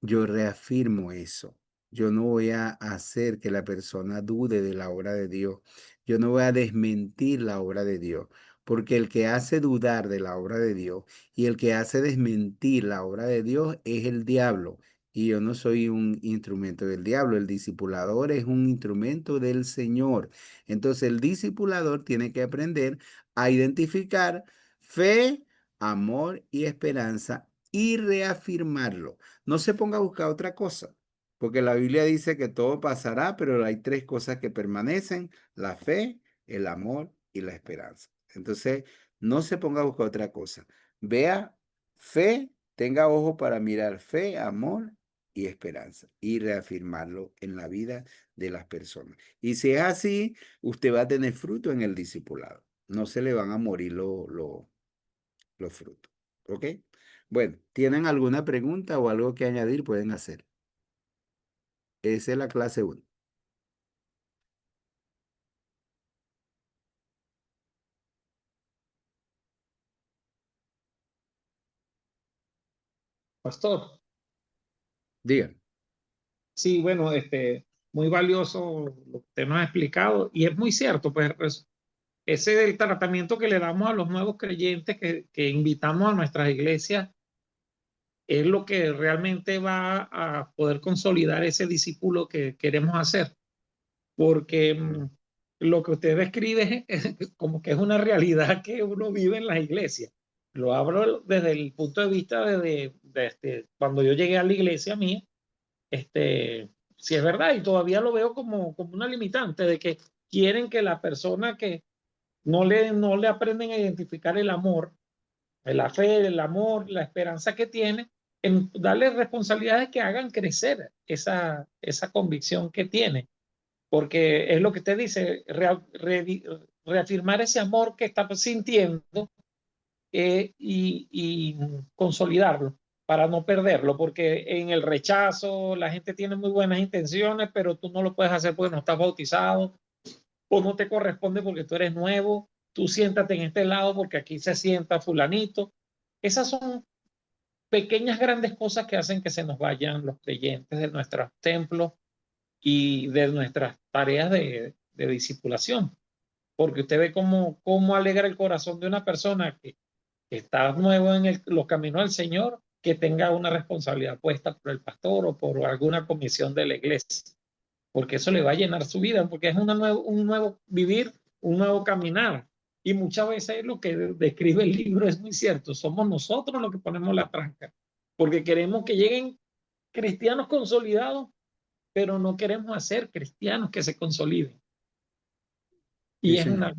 yo reafirmo eso. Yo no voy a hacer que la persona dude de la obra de Dios. Yo no voy a desmentir la obra de Dios. Porque el que hace dudar de la obra de Dios y el que hace desmentir la obra de Dios es el diablo. Y yo no soy un instrumento del diablo. El discipulador es un instrumento del Señor. Entonces el discipulador tiene que aprender a identificar fe, amor y esperanza y reafirmarlo. No se ponga a buscar otra cosa, porque la Biblia dice que todo pasará, pero hay tres cosas que permanecen: la fe, el amor y la esperanza. Entonces, no se ponga a buscar otra cosa. Vea fe, tenga ojo para mirar fe, amor y esperanza y reafirmarlo en la vida de las personas. Y si es así, usted va a tener fruto en el discipulado. No se le van a morir los frutos. ¿Ok? Bueno, ¿tienen alguna pregunta o algo que añadir? Pueden hacer. Esa es la clase 1. Pastor, Digan. sí, bueno, muy valioso lo que usted nos ha explicado y es muy cierto, pues ese del tratamiento que le damos a los nuevos creyentes que invitamos a nuestras iglesias es lo que realmente va a poder consolidar ese discípulo que queremos hacer, porque lo que usted describe es como que es una realidad que uno vive en las iglesias. Lo hablo desde el punto de vista de cuando yo llegué a la iglesia mía, si es verdad, y todavía lo veo como una limitante de que quieren que la persona que no le aprenden a identificar el amor, la fe, el amor, la esperanza que tiene, en darle responsabilidades que hagan crecer esa convicción que tiene. Porque es lo que te dice, reafirmar ese amor que está sintiendo y consolidarlo para no perderlo, porque en el rechazo la gente tiene muy buenas intenciones, pero tú no lo puedes hacer porque no estás bautizado o no te corresponde porque tú eres nuevo, tú siéntate en este lado porque aquí se sienta fulanito. Esas son pequeñas grandes cosas que hacen que se nos vayan los creyentes de nuestros templos y de nuestras tareas de discipulación, porque usted ve cómo alegra el corazón de una persona que está nuevo en los caminos del Señor, que tenga una responsabilidad puesta por el pastor o por alguna comisión de la iglesia, porque eso le va a llenar su vida, porque es un nuevo vivir un nuevo caminar. Y muchas veces lo que describe el libro es muy cierto. Somos nosotros los que ponemos la tranca, porque queremos que lleguen cristianos consolidados, pero no queremos hacer cristianos que se consoliden. Sí, Y es señor.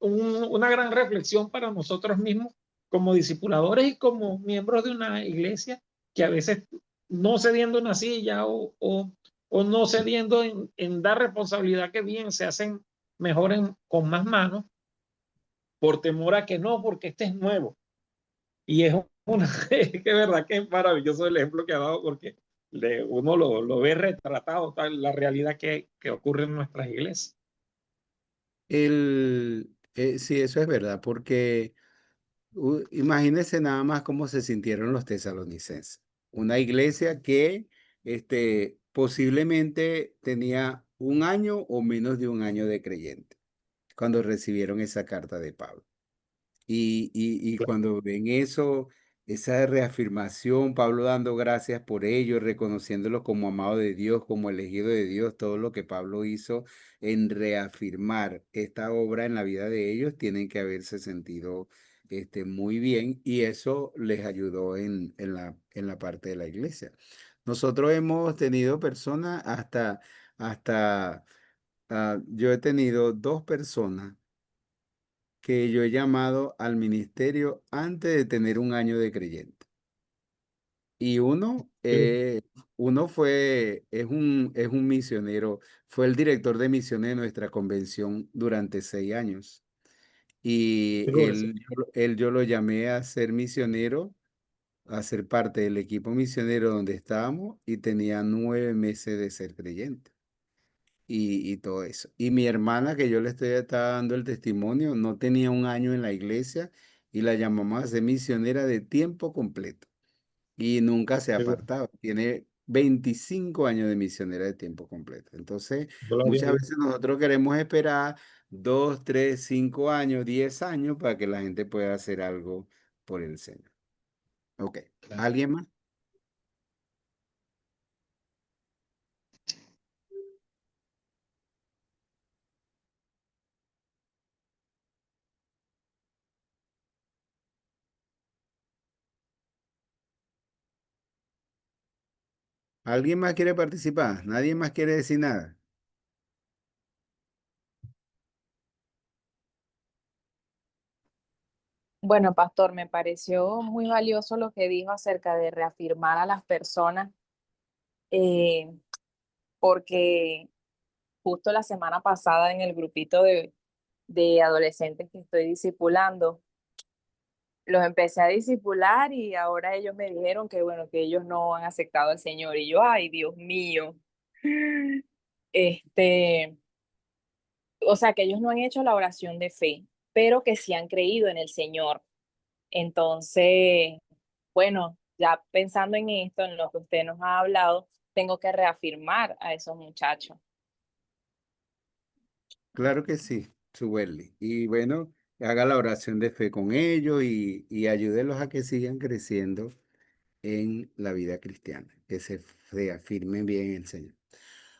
una gran reflexión para nosotros mismos como discipuladores y como miembros de una iglesia que a veces no cediendo una silla o no cediendo en dar responsabilidad que bien se hacen mejor con más manos por temor a que no, porque este es nuevo. Y es una, es que es verdad que es maravilloso el ejemplo que ha dado porque uno lo ve retratado, la realidad que ocurre en nuestras iglesias. Sí, eso es verdad, porque imagínense nada más cómo se sintieron los tesalonicenses. Una iglesia que posiblemente tenía un año o menos de un año de creyente cuando recibieron esa carta de Pablo. Y cuando ven eso, esa reafirmación, Pablo dando gracias por ello, reconociéndolo como amado de Dios, como elegido de Dios, todo lo que Pablo hizo en reafirmar esta obra en la vida de ellos, tienen que haberse sentido muy bien y eso les ayudó en la parte de la iglesia. Nosotros hemos tenido personas yo he tenido dos personas que yo he llamado al ministerio antes de tener un año de creyente. Y es un misionero, fue el director de misiones de nuestra convención durante 6 años. Y yo lo llamé a ser misionero, a ser parte del equipo misionero donde estábamos y tenía 9 meses de ser creyente. Y todo eso. Y mi hermana, que yo le estaba dando el testimonio, no tenía un año en la iglesia y la llamamos a ser misionera de tiempo completo y nunca se ha apartado. Tiene 25 años de misionera de tiempo completo. Entonces, Gloria a muchas Dios. veces nosotros queremos esperar 2, 3, 5 años, 10 años para que la gente pueda hacer algo por el Señor. Ok. Claro. ¿Alguien más? ¿Alguien más quiere participar? ¿Nadie más quiere decir nada? Bueno, pastor, me pareció muy valioso lo que dijo acerca de reafirmar a las personas, eh, porque justo la semana pasada en el grupito de adolescentes que estoy discipulando, los empecé a discipular y ahora ellos me dijeron que, bueno, que ellos no han aceptado al Señor. Y yo, ay, Dios mío. Este, o sea, que ellos no han hecho la oración de fe, pero que sí han creído en el Señor. Entonces, bueno, ya pensando en esto, en lo que usted nos ha hablado, tengo que reafirmar a esos muchachos. Claro que sí, Suberli. Y bueno, haga la oración de fe con ellos y ayúdelos a que sigan creciendo en la vida cristiana, que se afirmen bien en el Señor.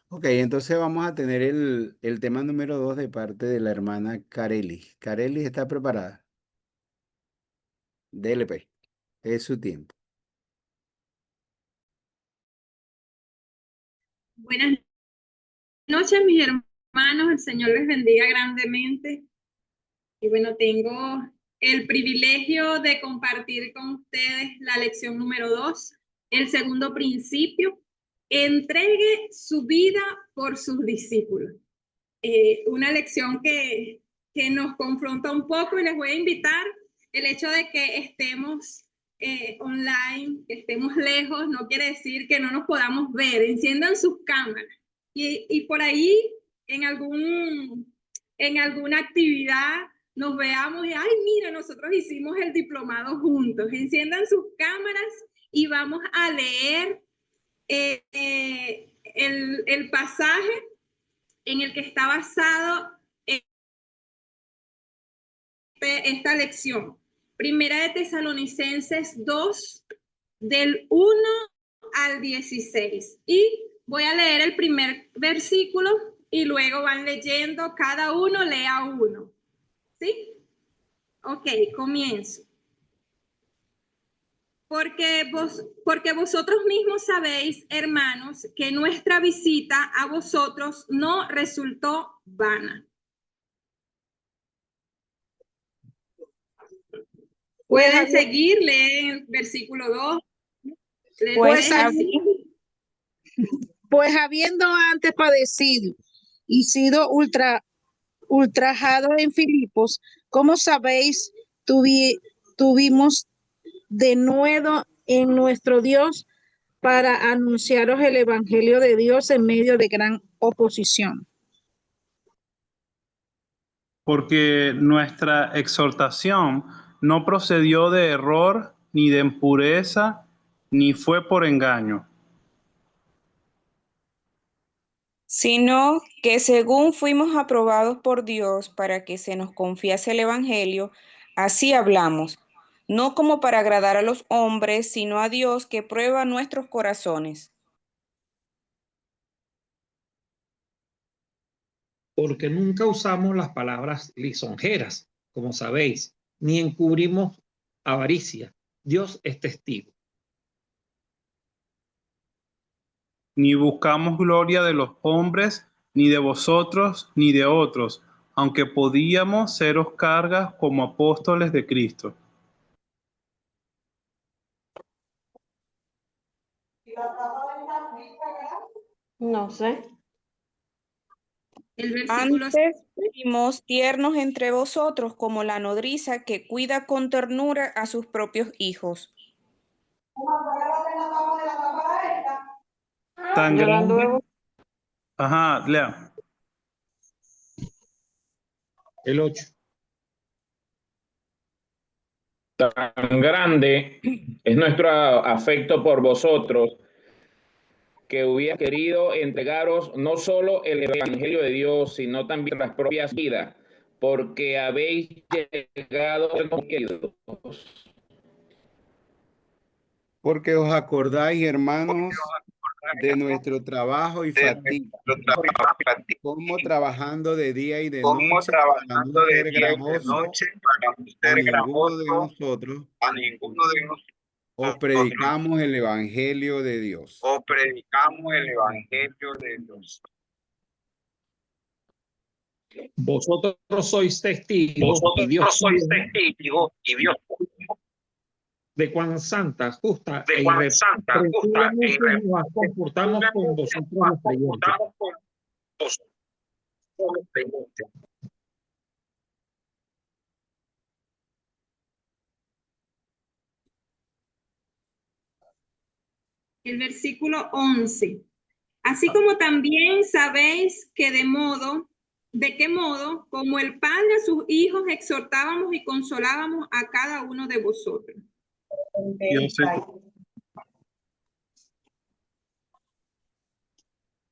Ok, entonces vamos a tener el tema número 2 de parte de la hermana Carely. Carely, ¿está preparada? Dele pues, es su tiempo. Buenas noches, mis hermanos. El Señor les bendiga grandemente. Y bueno, tengo el privilegio de compartir con ustedes la lección número 2, el segundo principio: entregue su vida por sus discípulos. Una lección que nos confronta un poco, y les voy a invitar. El hecho de que estemos online, que estemos lejos, no quiere decir que no nos podamos ver. Enciendan sus cámaras y por ahí en alguna actividad nos veamos y, ay, mira, nosotros hicimos el diplomado juntos. Enciendan sus cámaras y vamos a leer el pasaje en el que está basado esta lección. Primera de Tesalonicenses 2, del 1 al 16. Y voy a leer el primer versículo y luego van leyendo, cada uno lea uno. ¿Sí? Ok, comienzo. Porque vosotros mismos sabéis, hermanos, que nuestra visita a vosotros no resultó vana. Pueden seguir, leen versículo 2. Pues habiendo antes padecido y sido ultrajado en Filipos, como sabéis, tuvimos de nuevo en nuestro Dios para anunciaros el evangelio de Dios en medio de gran oposición. Porque nuestra exhortación no procedió de error, ni de impureza, ni fue por engaño. Sino que según fuimos aprobados por Dios para que se nos confiase el evangelio, así hablamos, no como para agradar a los hombres, sino a Dios que prueba nuestros corazones. Porque nunca usamos las palabras lisonjeras, como sabéis, ni encubrimos avaricia. Dios es testigo. Ni buscamos gloria de los hombres, ni de vosotros, ni de otros, aunque podíamos seros cargas como apóstoles de Cristo. No sé. El versículo Antes fuimos tiernos entre vosotros como la nodriza que cuida con ternura a sus propios hijos. Tan Llorando grande. de Ajá, lea. El 8. Tan grande es nuestro afecto por vosotros, que hubiera querido entregaros no solo el evangelio de Dios, sino también las propias vidas, porque habéis llegado a sernos queridos. Porque os acordáis, hermanos, de nuestro trabajo y fatiga, como trabajando de día y de noche para no ser gravoso a ninguno de nosotros, os predicamos el evangelio de Dios. Vosotros sois testigos y Dios de cuán santa, justa e irreprensiblemente nos comportamos con vosotros los creyentes. El versículo 11. Así como también sabéis que de qué modo, como el Padre a sus hijos, exhortábamos y consolábamos a cada uno de vosotros.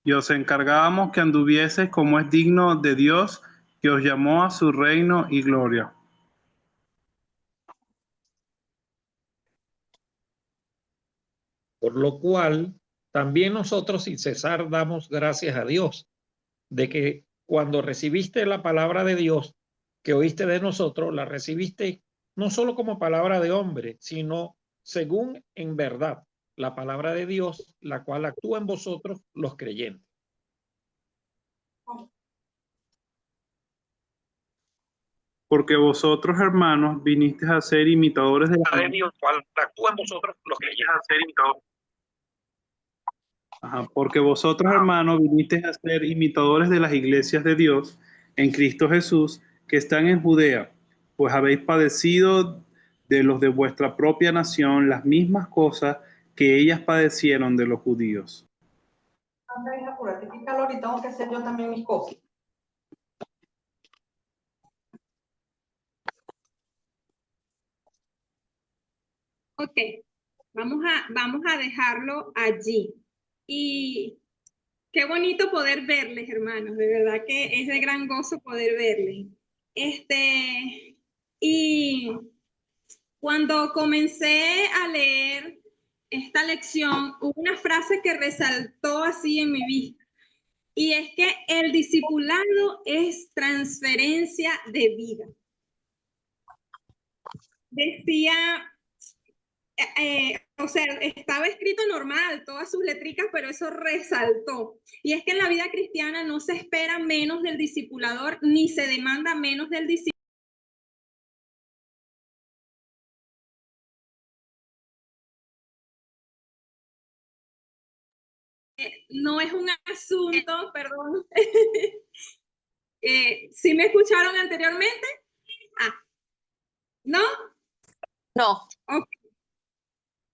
Y os encargábamos que anduvieseis como es digno de Dios, que os llamó a su reino y gloria. Por lo cual, también nosotros sin cesar damos gracias a Dios, de que cuando recibiste la palabra de Dios que oíste de nosotros, la recibiste no solo como palabra de hombre, sino según en verdad la palabra de Dios, la cual actúa en vosotros los creyentes. Porque vosotros, hermanos, vinisteis a ser imitadores de la Dios, cual actúa en vosotros los creyentes. Porque vosotros, hermanos, vinisteis a ser imitadores de las iglesias de Dios en Cristo Jesús, que están en Judea, pues habéis padecido de los de vuestra propia nación las mismas cosas que ellas padecieron de los judíos. qué calor y tengo que hacer yo también mis cosas. Ok, vamos a dejarlo allí. Y qué bonito poder verles, hermanos. De verdad que es de gran gozo poder verles. Y cuando comencé a leer esta lección, hubo una frase que resaltó así en mi vista. Y es que el discipulado es transferencia de vida. Decía, o sea, estaba escrito normal, todas sus letricas, pero eso resaltó. Y es que en la vida cristiana no se espera menos del discipulador, ni se demanda menos del discipulador. No es un asunto, perdón. ¿Sí me escucharon anteriormente? Ah, ¿no? No. Okay.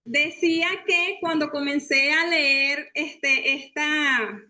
Decía que cuando comencé a leer esta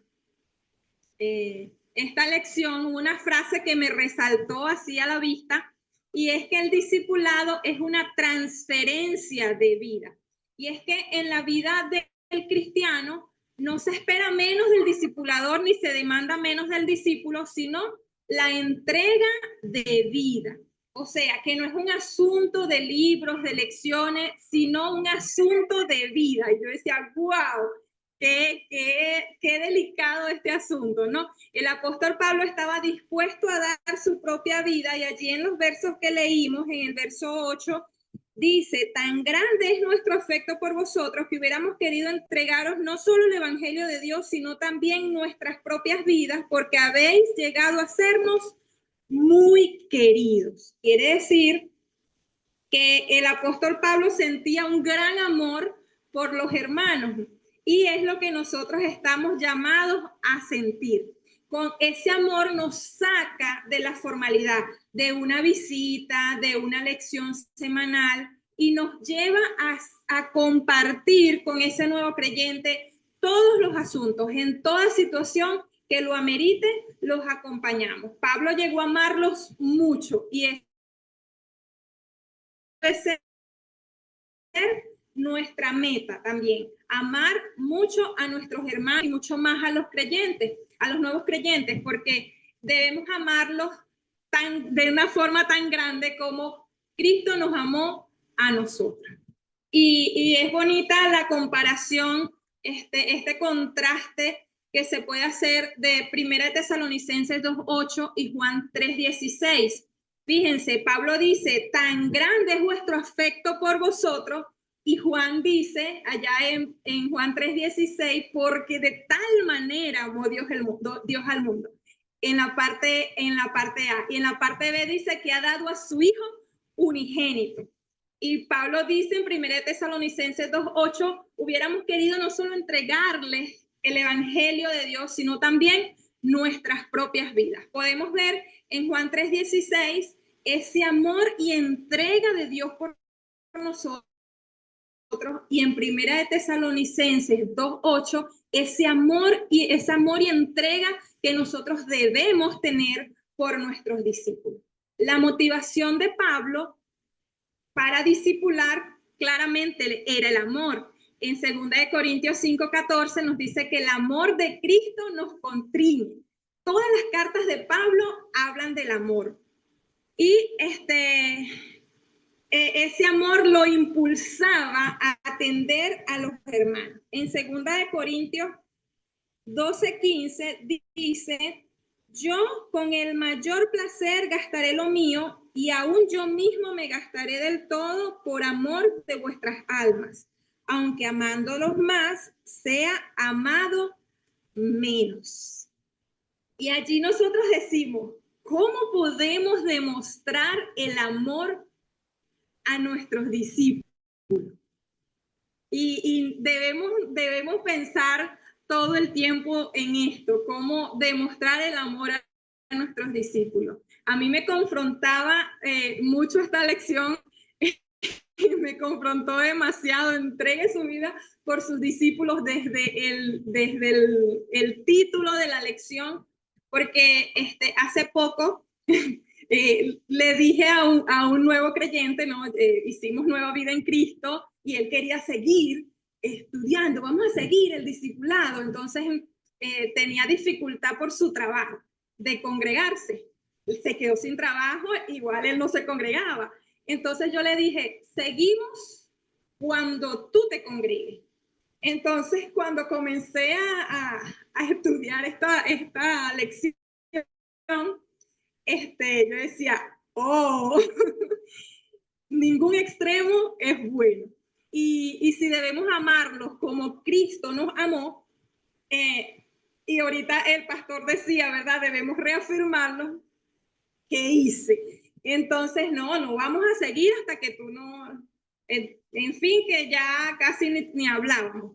lección, una frase que me resaltó así a la vista, y es que el discipulado es una transferencia de vida. Y es que en la vida del cristiano no se espera menos del discipulador ni se demanda menos del discípulo, sino la entrega de vida. O sea, que no es un asunto de libros, de lecciones, sino un asunto de vida. Y yo decía, wow, qué delicado este asunto, ¿no? El apóstol Pablo estaba dispuesto a dar su propia vida, y allí en los versos que leímos, en el verso 8, dice, tan grande es nuestro afecto por vosotros que hubiéramos querido entregaros no solo el evangelio de Dios, sino también nuestras propias vidas, porque habéis llegado a sernos muy queridos. Quiere decir que el apóstol Pablo sentía un gran amor por los hermanos, y es lo que nosotros estamos llamados a sentir. Con ese amor nos saca de la formalidad, de una visita, de una lección semanal, y nos lleva a compartir con ese nuevo creyente todos los asuntos, en toda situación que lo amerite, los acompañamos. Pablo llegó a amarlos mucho, y es nuestra meta también, amar mucho a nuestros hermanos y mucho más a los creyentes, a los nuevos creyentes, porque debemos amarlos de una forma tan grande como Cristo nos amó a nosotros. Y es bonita la comparación, este contraste que se puede hacer de 1 Tesalonicenses 2:8 y Juan 3:16. Fíjense, Pablo dice, tan grande es vuestro afecto por vosotros, y Juan dice, allá en Juan 3:16, porque de tal manera amó Dios al mundo. En la parte A. Y en la parte B dice que ha dado a su Hijo unigénito. Y Pablo dice en 1 Tesalonicenses 2:8, hubiéramos querido no solo entregarles el evangelio de Dios, sino también nuestras propias vidas. Podemos ver en Juan 3:16 ese amor y entrega de Dios por nosotros, y en 1 Tesalonicenses 2:8 ese amor y entrega que nosotros debemos tener por nuestros discípulos. La motivación de Pablo para discipular claramente era el amor. En 2 Corintios 5:14 nos dice que el amor de Cristo nos constriñe. Todas las cartas de Pablo hablan del amor. Y ese amor lo impulsaba a atender a los hermanos. En 2 Corintios 12:15 dice, yo con el mayor placer gastaré lo mío, y aún yo mismo me gastaré del todo por amor de vuestras almas, aunque amándolos más, sea amado menos. Y allí nosotros decimos, ¿cómo podemos demostrar el amor a nuestros discípulos? Y debemos pensar todo el tiempo en esto, cómo demostrar el amor a nuestros discípulos. A mí me confrontaba mucho esta lección, me confrontó demasiado. Entregue su vida por sus discípulos desde el título de la lección, porque hace poco le dije a un nuevo creyente, ¿no? Hicimos Nueva Vida en Cristo, y él quería seguir estudiando, vamos a seguir el discipulado. Entonces tenía dificultad por su trabajo de congregarse. Se quedó sin trabajo, igual él no se congregaba. Entonces yo le dije, seguimos cuando tú te congregues. Entonces, cuando comencé a estudiar esta lección, yo decía, oh, ningún extremo es bueno. Y si debemos amarlos como Cristo nos amó, y ahorita el pastor decía, ¿verdad? Debemos reafirmarlo. ¿Qué hice? Entonces, no vamos a seguir hasta que tú no... En fin, que ya casi ni hablábamos.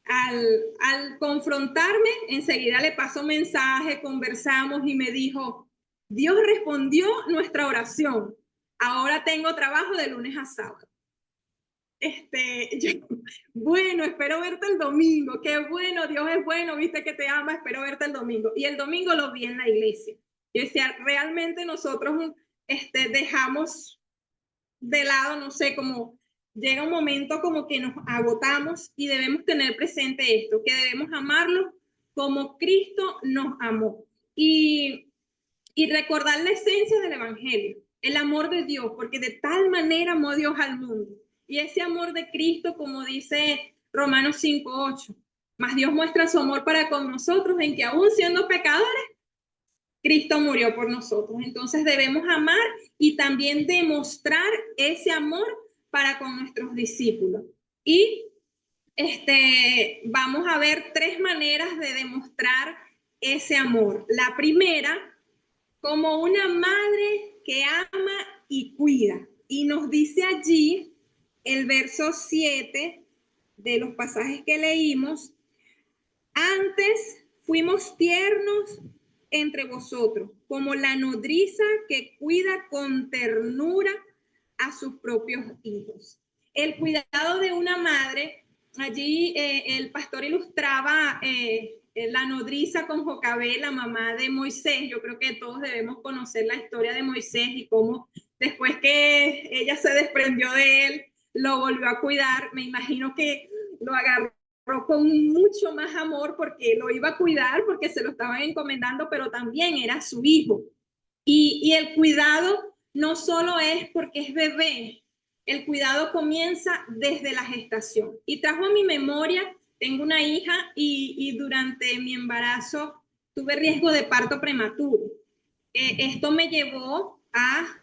Al confrontarme, enseguida le paso mensaje, conversamos y me dijo, Dios respondió nuestra oración. Ahora tengo trabajo de lunes a sábado. Bueno, espero verte el domingo. Qué bueno, Dios es bueno, viste que te ama, espero verte el domingo. Y el domingo lo vi en la iglesia. Yo decía, realmente nosotros dejamos de lado, no sé, como llega un momento como que nos agotamos y debemos tener presente esto, que debemos amarlo como Cristo nos amó. Y recordar la esencia del evangelio, el amor de Dios, porque de tal manera amó Dios al mundo. Y ese amor de Cristo, como dice Romanos 5:8, más Dios muestra su amor para con nosotros en que aún siendo pecadores, Cristo murió por nosotros. Entonces debemos amar y también demostrar ese amor para con nuestros discípulos. Y vamos a ver 3 maneras de demostrar ese amor. La primera, como una madre que ama y cuida. Y nos dice allí el verso 7 de los pasajes que leímos, antes fuimos tiernos entre vosotros, como la nodriza que cuida con ternura a sus propios hijos. El cuidado de una madre, allí el pastor ilustraba la nodriza con Jocabed, la mamá de Moisés. Yo creo que todos debemos conocer la historia de Moisés y cómo después que ella se desprendió de él, lo volvió a cuidar. Me imagino que lo agarró con mucho más amor porque lo iba a cuidar, porque se lo estaban encomendando, pero también era su hijo. Y el cuidado no solo es porque es bebé, el cuidado comienza desde la gestación. Y trajo a mi memoria, tengo una hija y durante mi embarazo tuve riesgo de parto prematuro. Esto me llevó a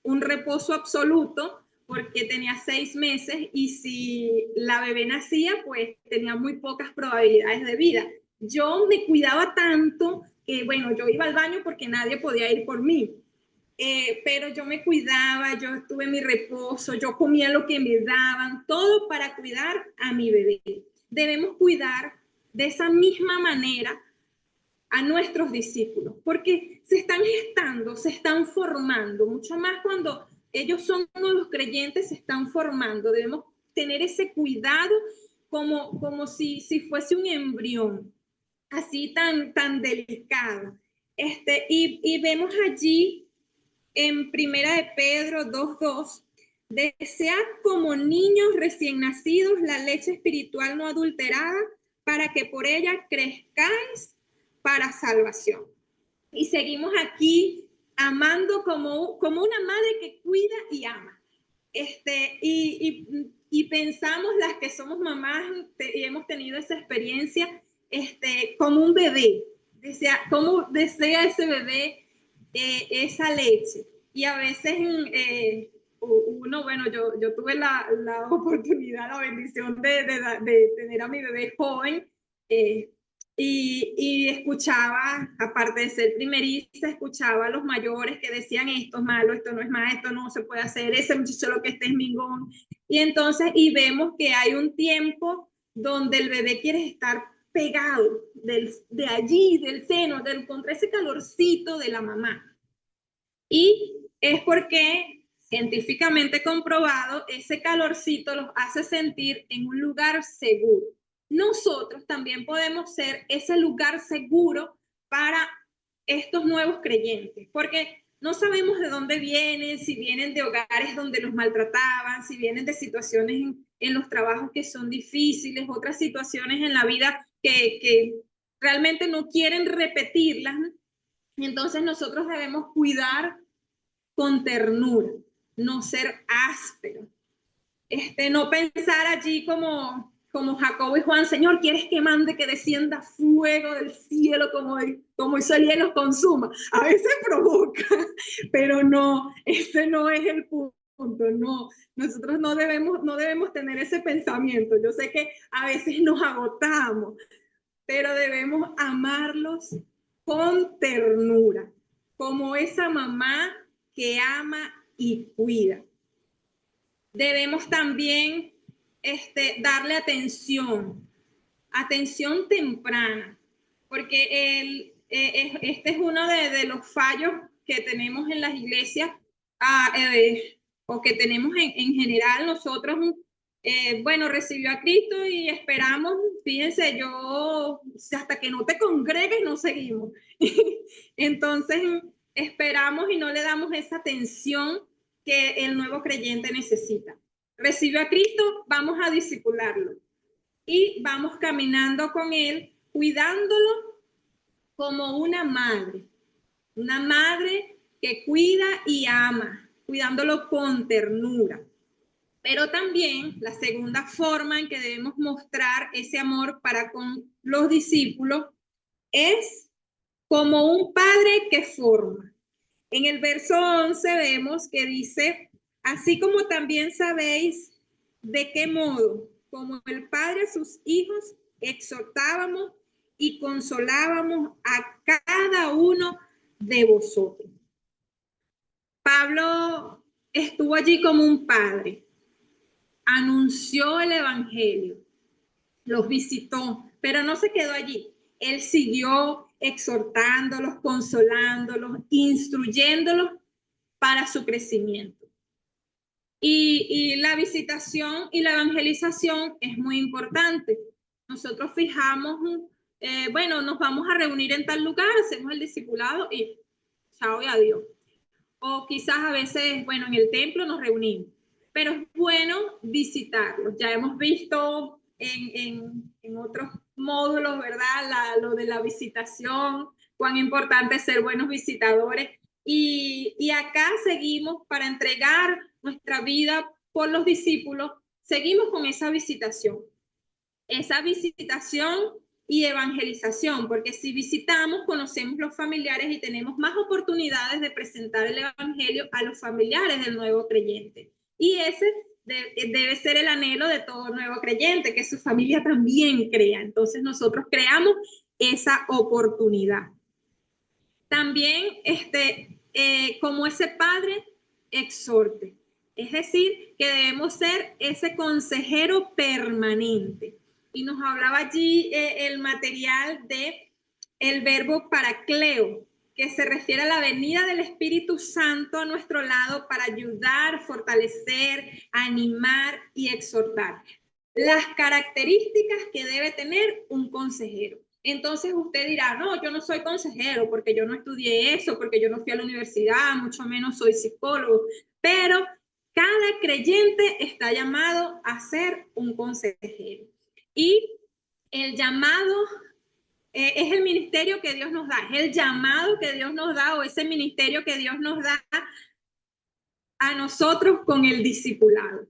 un reposo absoluto porque tenía 6 meses y si la bebé nacía, pues tenía muy pocas probabilidades de vida. Yo me cuidaba tanto que, bueno, yo iba al baño porque nadie podía ir por mí. Pero yo me cuidaba, yo tuve mi reposo, yo comía lo que me daban, todo para cuidar a mi bebé. Debemos cuidar de esa misma manera a nuestros discípulos, porque se están gestando, se están formando, mucho más cuando ellos son los creyentes, se están formando. Debemos tener ese cuidado como si fuese un embrión, así tan delicado. Y vemos allí en Primera de Pedro 2:2, desead como niños recién nacidos la leche espiritual no adulterada, para que por ella crezcáis para salvación. Y seguimos aquí amando como una madre que cuida y ama. Y pensamos las que somos mamás y hemos tenido esa experiencia, como un bebé. ¿Cómo desea ese bebé esa leche? Y a veces uno, bueno, yo tuve la oportunidad, la bendición de tener a mi bebé joven, y escuchaba, aparte de ser primeriza, escuchaba a los mayores que decían esto es malo, esto no es malo, esto no se puede hacer, ese muchacho lo que está es mingón. Y entonces, vemos que hay un tiempo donde el bebé quiere estar pegado de allí, del seno, de encontrar ese calorcito de la mamá. Y es porque científicamente comprobado, ese calorcito los hace sentir en un lugar seguro. Nosotros también podemos ser ese lugar seguro para estos nuevos creyentes, porque no sabemos de dónde vienen, si vienen de hogares donde los maltrataban, si vienen de situaciones en los trabajos que son difíciles, otras situaciones en la vida que realmente no quieren repetirlas. Entonces nosotros debemos cuidar con ternura, no ser áspero. no pensar allí como Jacobo y Juan, Señor, ¿quieres que mande que descienda fuego del cielo como hizo él y los consuma? A veces provoca, pero no, ese no es el punto, no. Nosotros no debemos tener ese pensamiento. Yo sé que a veces nos agotamos, pero debemos amarlos con ternura, como esa mamá que ama y cuida. Debemos también darle atención temprana, porque este es uno de los fallos que tenemos en las iglesias, o que tenemos en general nosotros. Bueno, recibió a Cristo y esperamos, fíjense, hasta que no te congregues no seguimos. Entonces esperamos y no le damos esa atención que el nuevo creyente necesita. Recibió a Cristo, vamos a discipularlo y vamos caminando con él, cuidándolo como una madre que cuida y ama, cuidándolo con ternura. Pero también la segunda forma en que debemos mostrar ese amor para con los discípulos es como un padre que forma. En el verso 11 vemos que dice, así como también sabéis de qué modo, como el Padre a sus hijos, exhortábamos y consolábamos a cada uno de vosotros. Pablo estuvo allí como un padre, anunció el evangelio, los visitó, pero no se quedó allí. Él siguió exhortándolos, consolándolos, instruyéndolos para su crecimiento. Y la visitación y la evangelización es muy importante. Nosotros fijamos, bueno, nos vamos a reunir en tal lugar, hacemos el discipulado y chao y adiós. O quizás a veces, bueno, en el templo nos reunimos, pero es bueno visitarlos. Ya hemos visto en otros módulos, ¿verdad? Lo de la visitación, cuán importante es ser buenos visitadores. Y acá seguimos para entregar nuestra vida por los discípulos, seguimos con esa visitación y evangelización, porque si visitamos, conocemos los familiares y tenemos más oportunidades de presentar el evangelio a los familiares del nuevo creyente. Y ese debe ser el anhelo de todo nuevo creyente, que su familia también crea. Entonces nosotros creamos esa oportunidad. También, como ese padre, exhorte. Es decir, que debemos ser ese consejero permanente. Y nos hablaba allí el material de el verbo paracleo, que se refiere a la venida del Espíritu Santo a nuestro lado para ayudar, fortalecer, animar y exhortar. Las características que debe tener un consejero. Entonces usted dirá, no, yo no soy consejero porque yo no estudié eso, porque yo no fui a la universidad, mucho menos soy psicólogo, pero cada creyente está llamado a ser un consejero. Y el llamado es el ministerio que Dios nos da, es el llamado que Dios nos da, o ese ministerio que Dios nos da a nosotros con el discipulado.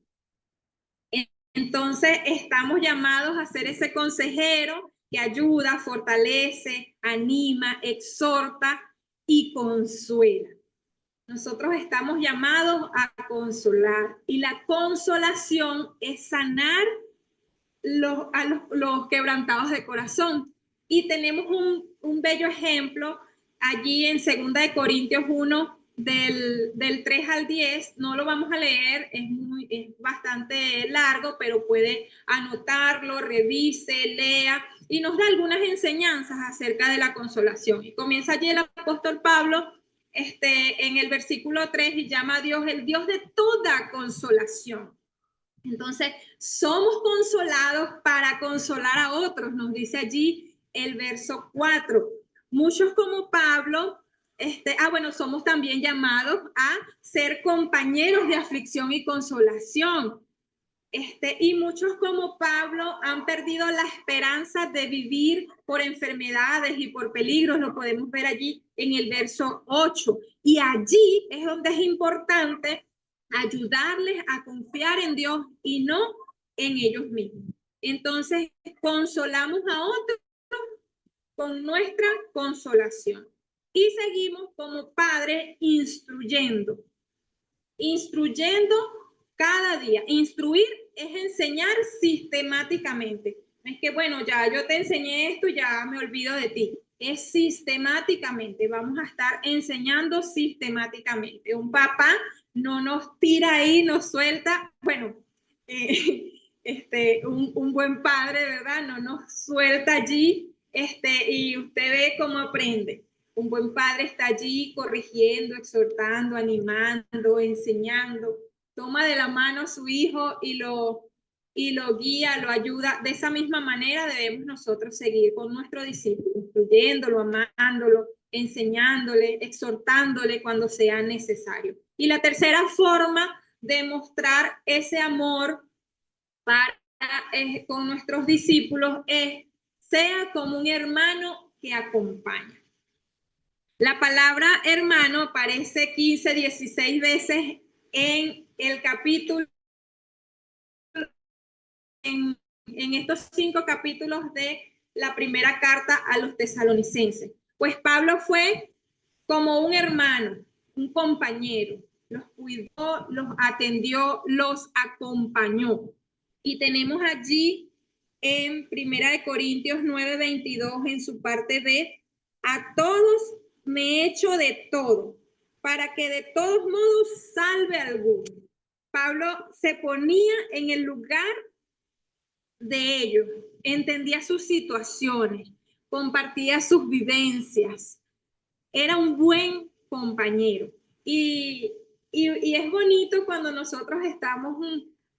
Entonces estamos llamados a ser ese consejero que ayuda, fortalece, anima, exhorta y consuela. Nosotros estamos llamados a consolar, y la consolación es sanar los quebrantados de corazón. Y tenemos un bello ejemplo allí en 2 Corintios 1, del 3 al 10, no lo vamos a leer, es bastante largo, pero puede anotarlo, revise, lea, y nos da algunas enseñanzas acerca de la consolación. Y comienza allí el apóstol Pablo en el versículo 3 y llama a Dios el Dios de toda consolación. Entonces, somos consolados para consolar a otros, nos dice allí el verso 4. Muchos como Pablo, somos también llamados a ser compañeros de aflicción y consolación. Y muchos como Pablo han perdido la esperanza de vivir por enfermedades y por peligros, lo podemos ver allí en el verso 8. Y allí es donde es importante ayudarles a confiar en Dios y no en ellos mismos. Entonces, consolamos a otros con nuestra consolación. Y seguimos como padres instruyendo cada día. Instruir es enseñar sistemáticamente. No es que, bueno, ya yo te enseñé esto, ya me olvido de ti. Es sistemáticamente. Vamos a estar enseñando sistemáticamente. Un papá no nos tira ahí, nos suelta. Bueno, un buen padre, ¿verdad? No nos suelta allí y usted ve cómo aprende. Un buen padre está allí corrigiendo, exhortando, animando, enseñando. Toma de la mano a su hijo y lo guía, lo ayuda. De esa misma manera debemos nosotros seguir con nuestro discípulo, instruyéndolo, amándolo, enseñándole, exhortándole cuando sea necesario. Y la tercera forma de mostrar ese amor con nuestros discípulos es: sea como un hermano que acompaña. La palabra hermano aparece 15, 16 veces en el capítulo, en estos 5 capítulos de la primera carta a los tesalonicenses. Pues Pablo fue como un hermano, un compañero, los cuidó, los atendió, los acompañó. Y tenemos allí en 1 Corintios 9:22 en su parte B: a todos me he hecho de todo, para que de todos modos salve a alguno. Pablo se ponía en el lugar de ellos, entendía sus situaciones, compartía sus vivencias, era un buen compañero. Y es bonito cuando nosotros estamos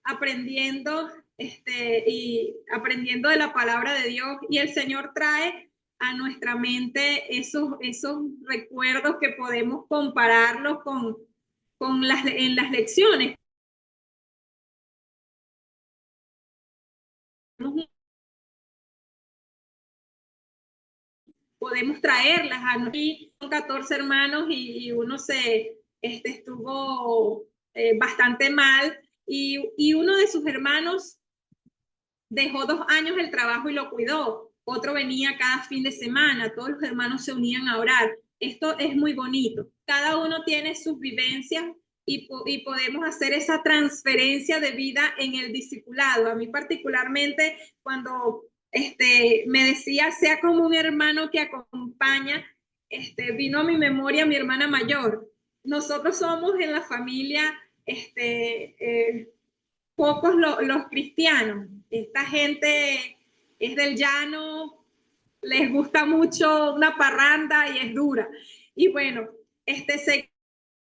aprendiendo y aprendiendo de la palabra de Dios, y el Señor trae a nuestra mente esos recuerdos que podemos compararlos en las lecciones. Podemos traerlas a nosotros. Son 14 hermanos y uno estuvo bastante mal, y uno de sus hermanos dejó 2 años el trabajo y lo cuidó. Otro venía cada fin de semana, todos los hermanos se unían a orar. Esto es muy bonito. Cada uno tiene sus vivencias y podemos hacer esa transferencia de vida en el discipulado. A mí particularmente, cuando me decía, sea como un hermano que acompaña, vino a mi memoria mi hermana mayor. Nosotros somos en la familia pocos los cristianos. Esta gente es del llano, les gusta mucho una parranda y es dura. Y bueno,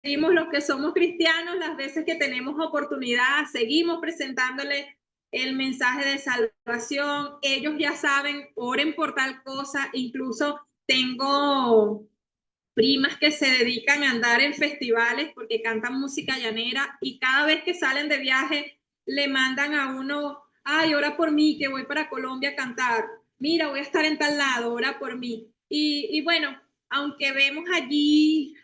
seguimos los que somos cristianos, las veces que tenemos oportunidad, seguimos presentándole el mensaje de salvación. Ellos ya saben, oren por tal cosa. Incluso tengo primas que se dedican a andar en festivales porque cantan música llanera, y cada vez que salen de viaje le mandan a uno: ay, ora por mí, que voy para Colombia a cantar. Mira, voy a estar en tal lado, ora por mí. Y bueno, aunque vemos allí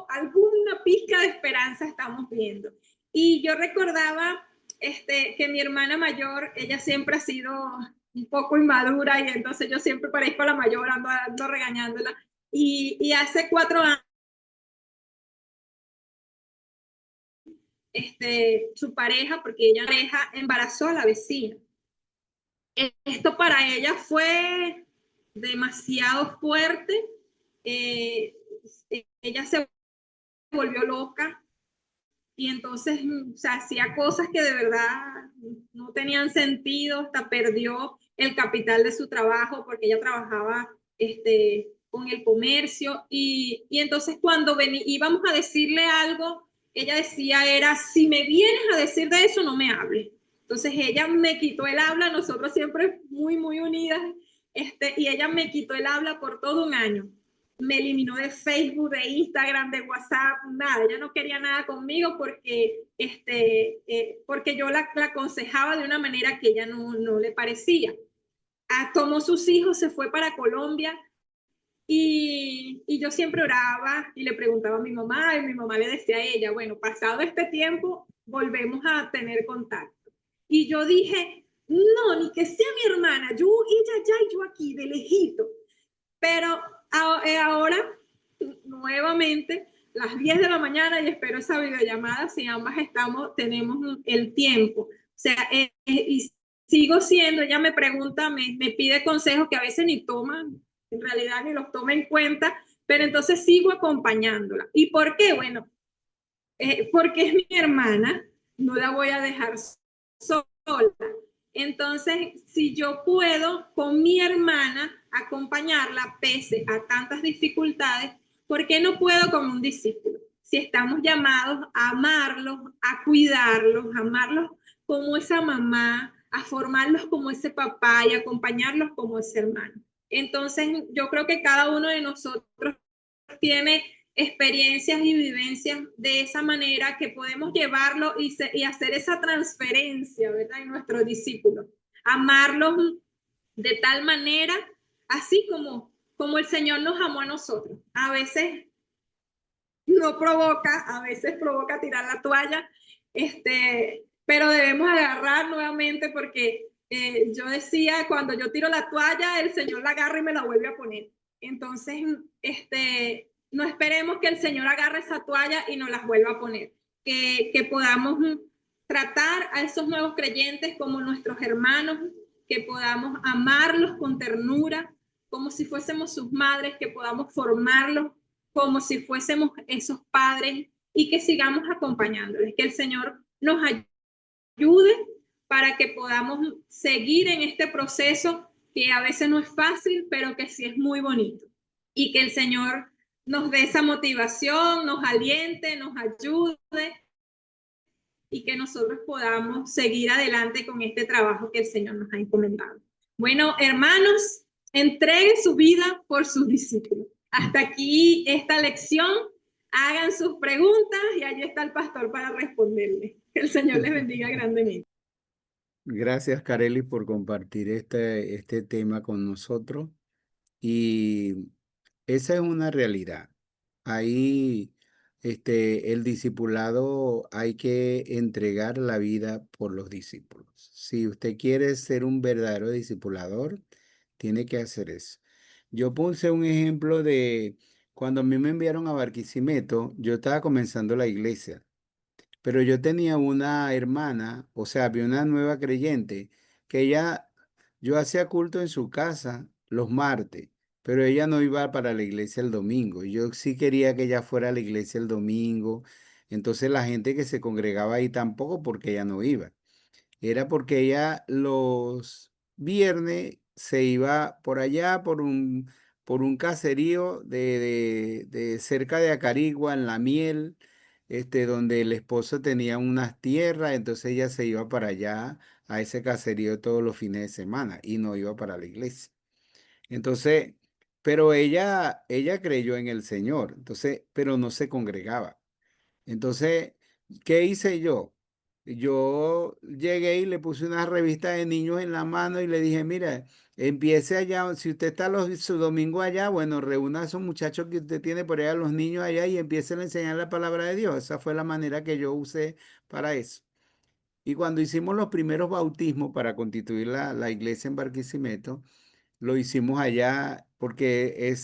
alguna pizca de esperanza estamos viendo. Y yo recordaba que mi hermana mayor, ella siempre ha sido un poco inmadura, y entonces yo siempre parezco la mayor, ando regañándola. Y hace 4 años, su pareja, porque ella embarazó a la vecina. Esto para ella fue demasiado fuerte. Ella se volvió loca, y entonces hacía cosas que de verdad no tenían sentido. Hasta perdió el capital de su trabajo porque ella trabajaba con el comercio, y entonces cuando íbamos a decirle algo, ella decía si me vienes a decir de eso, no me hables. Entonces ella me quitó el habla. Nosotros siempre muy, muy unidas, y ella me quitó el habla por todo un año. Me eliminó de Facebook, de Instagram, de WhatsApp, nada. Ella no quería nada conmigo porque yo la aconsejaba de una manera que ella no le parecía. Tomó sus hijos, se fue para Colombia, Y yo siempre oraba y le preguntaba a mi mamá, y mi mamá le decía a ella, bueno, pasado este tiempo, volvemos a tener contacto. Y yo dije, no, ni que sea mi hermana, yo, ella ya y yo aquí, de lejito. Pero ahora, nuevamente, las 10 de la mañana y espero esa videollamada, si ambas tenemos el tiempo. O sea, y sigo siendo, ella me pregunta, me pide consejos que a veces ni toman, en realidad ni los toma en cuenta, pero entonces sigo acompañándola. ¿Y por qué? Bueno, porque es mi hermana, no la voy a dejar sola. Entonces, si yo puedo con mi hermana acompañarla pese a tantas dificultades, ¿por qué no puedo con un discípulo? Si estamos llamados a amarlos, a cuidarlos, a amarlos como esa mamá, a formarlos como ese papá y acompañarlos como ese hermano. Entonces, yo creo que cada uno de nosotros tiene experiencias y vivencias de esa manera que podemos llevarlo y hacer esa transferencia, ¿verdad? En nuestros discípulos. Amarlos de tal manera, así como el Señor nos amó a nosotros. A veces no provoca, a veces provoca tirar la toalla, pero debemos agarrar nuevamente porque yo decía, cuando yo tiro la toalla, el Señor la agarra y me la vuelve a poner. Entonces, no esperemos que el Señor agarre esa toalla y nos las vuelva a poner. Que podamos tratar a esos nuevos creyentes como nuestros hermanos, que podamos amarlos con ternura, como si fuésemos sus madres, que podamos formarlos como si fuésemos esos padres y que sigamos acompañándoles. Que el Señor nos ayude para que podamos seguir en este proceso que a veces no es fácil, pero que sí es muy bonito. Y que el Señor nos dé esa motivación, nos aliente, nos ayude y que nosotros podamos seguir adelante con este trabajo que el Señor nos ha encomendado. Bueno, hermanos, entreguen su vida por sus discípulos. Hasta aquí esta lección. Hagan sus preguntas y allí está el pastor para responderles. Que el Señor les bendiga grandemente. Gracias, Carely, por compartir este tema con nosotros. Y esa es una realidad. Ahí, el discipulado hay que entregar la vida por los discípulos. Si usted quiere ser un verdadero discipulador, tiene que hacer eso. Yo puse un ejemplo de cuando a mí me enviaron a Barquisimeto, yo estaba comenzando la iglesia. Pero yo tenía una hermana, o sea, había una nueva creyente, que yo hacía culto en su casa los martes, pero ella no iba para la iglesia el domingo. Y yo sí quería que ella fuera a la iglesia el domingo. Entonces la gente que se congregaba ahí tampoco porque ella no iba. Era porque ella los viernes se iba por allá, por un caserío de cerca de Acarigua, en La Miel, donde el esposo tenía unas tierras, entonces ella se iba para allá, a ese caserío todos los fines de semana y no iba para la iglesia. Entonces, pero ella creyó en el Señor, entonces, pero no se congregaba. Entonces, ¿qué hice yo? Yo llegué y le puse una revista de niños en la mano y le dije, mira, empiece allá, si usted está su domingo allá, bueno, reúna a esos muchachos que usted tiene por allá, los niños allá, y empiece a enseñar la palabra de Dios. Esa fue la manera que yo usé para eso. Y cuando hicimos los primeros bautismos para constituir la iglesia en Barquisimeto, lo hicimos allá porque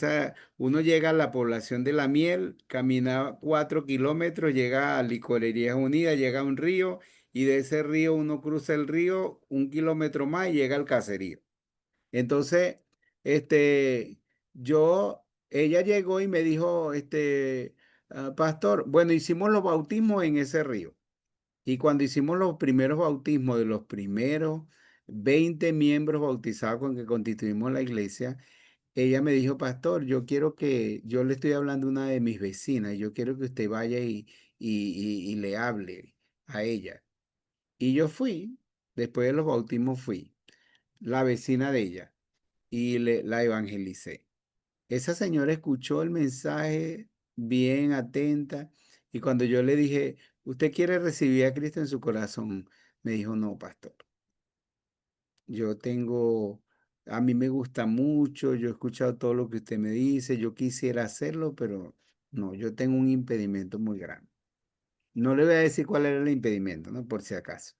uno llega a la población de La Miel, camina 4 kilómetros, llega a Licorerías Unidas, llega a un río y de ese río uno cruza el río 1 kilómetro más y llega al caserío. Entonces, este, ella llegó y me dijo, pastor, bueno, hicimos los bautismos en ese río. Y cuando hicimos los primeros bautismos de los primeros 20 miembros bautizados con que constituimos la iglesia, ella me dijo, pastor, yo le estoy hablando a una de mis vecinas, yo quiero que usted vaya y le hable a ella. Y yo fui, después de los bautismos fui, la vecina de ella, y la evangelicé. Esa señora escuchó el mensaje bien atenta y cuando yo le dije, ¿usted quiere recibir a Cristo en su corazón? Me dijo, no, pastor. Yo tengo a mí me gusta mucho, yo he escuchado todo lo que usted me dice, yo quisiera hacerlo, pero no, yo tengo un impedimento muy grande. No le voy a decir cuál era el impedimento, ¿no? Por si acaso.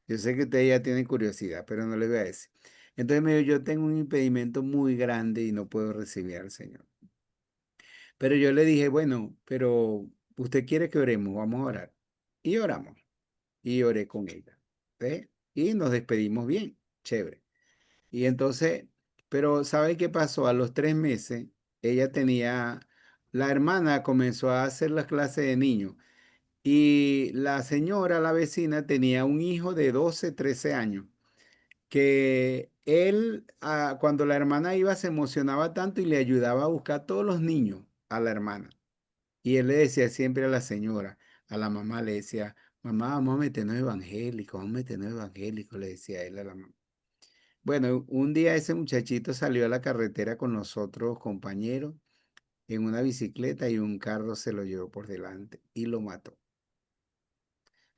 Yo sé que usted ya tiene curiosidad, pero no le voy a decir. Entonces me dijo, yo tengo un impedimento muy grande y no puedo recibir al Señor. Pero yo le dije, bueno, pero usted quiere que oremos, vamos a orar. Y oramos. Y oré con ella. ¿Ve? Y nos despedimos bien, chévere. Y entonces, pero ¿sabe qué pasó? A los 3 meses, ella tenía, la hermana comenzó a hacer las clases de niños. Y la señora, la vecina, tenía un hijo de 12, 13 años, que él, cuando la hermana iba, se emocionaba tanto y le ayudaba a buscar a todos los niños a la hermana. Y él le decía siempre a la señora, a la mamá, le decía, mamá, vamos a meternos evangélicos, vamos a meternos evangélicos, le decía él a la mamá. Bueno, un día ese muchachito salió a la carretera con nosotros, compañeros, en una bicicleta y un carro se lo llevó por delante y lo mató.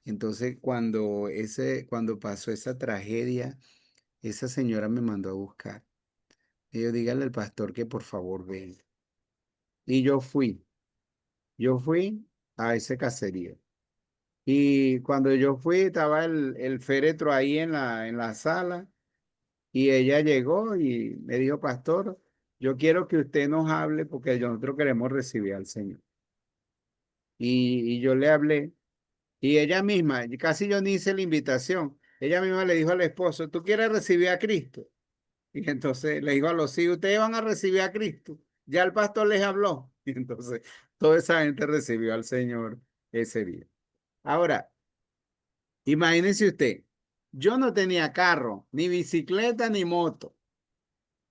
Entonces, cuando pasó esa tragedia, esa señora me mandó a buscar. Y yo, dígale al pastor que por favor venga. Y yo fui a ese caserío. Y cuando yo fui, estaba el féretro ahí en la sala y ella llegó y me dijo, pastor, yo quiero que usted nos hable porque nosotros queremos recibir al Señor. Y yo le hablé y ella misma, y casi yo ni hice la invitación, ella misma le dijo al esposo, ¿tú quieres recibir a Cristo? Y entonces le dijo a los hijos, ustedes van a recibir a Cristo. Ya el pastor les habló. Y entonces toda esa gente recibió al Señor ese día. Ahora, imagínense usted, yo no tenía carro, ni bicicleta, ni moto.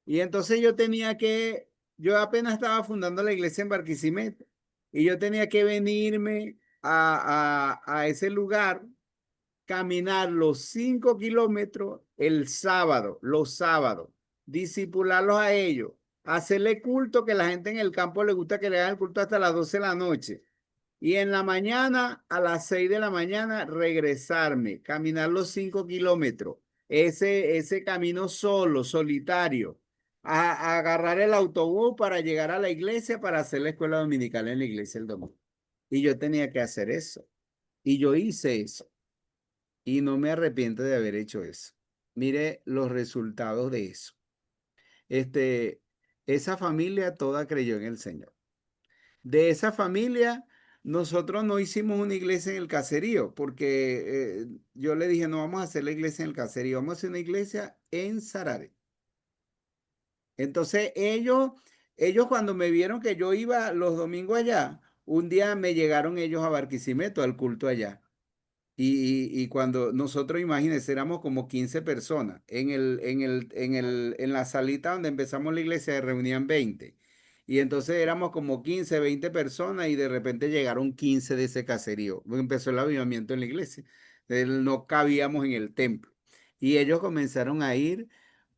Y entonces yo apenas estaba fundando la iglesia en Barquisimeto. Y yo tenía que venirme a ese lugar, caminar los 5 kilómetros los sábados, discipularlos a ellos, hacerle culto, que la gente en el campo le gusta que le hagan el culto hasta las 12 de la noche. Y en la mañana, a las 6 de la mañana, regresarme, caminar los 5 kilómetros, ese camino solo, solitario, a agarrar el autobús para llegar a la iglesia para hacer la escuela dominical en la iglesia el domingo. Y yo tenía que hacer eso. Y yo hice eso. Y no me arrepiento de haber hecho eso. Mire los resultados de eso. Esa familia toda creyó en el Señor. De esa familia, nosotros no hicimos una iglesia en el caserío, porque yo le dije, no vamos a hacer la iglesia en el caserío, vamos a hacer una iglesia en Sarare. Entonces ellos cuando me vieron que yo iba los domingos allá, un día me llegaron ellos a Barquisimeto, al culto allá. Y cuando nosotros, imagínense, éramos como 15 personas. En la salita donde empezamos la iglesia se reunían 20. Y entonces éramos como 15, 20 personas y de repente llegaron 15 de ese caserío. Empezó el avivamiento en la iglesia. No cabíamos en el templo. Y ellos comenzaron a ir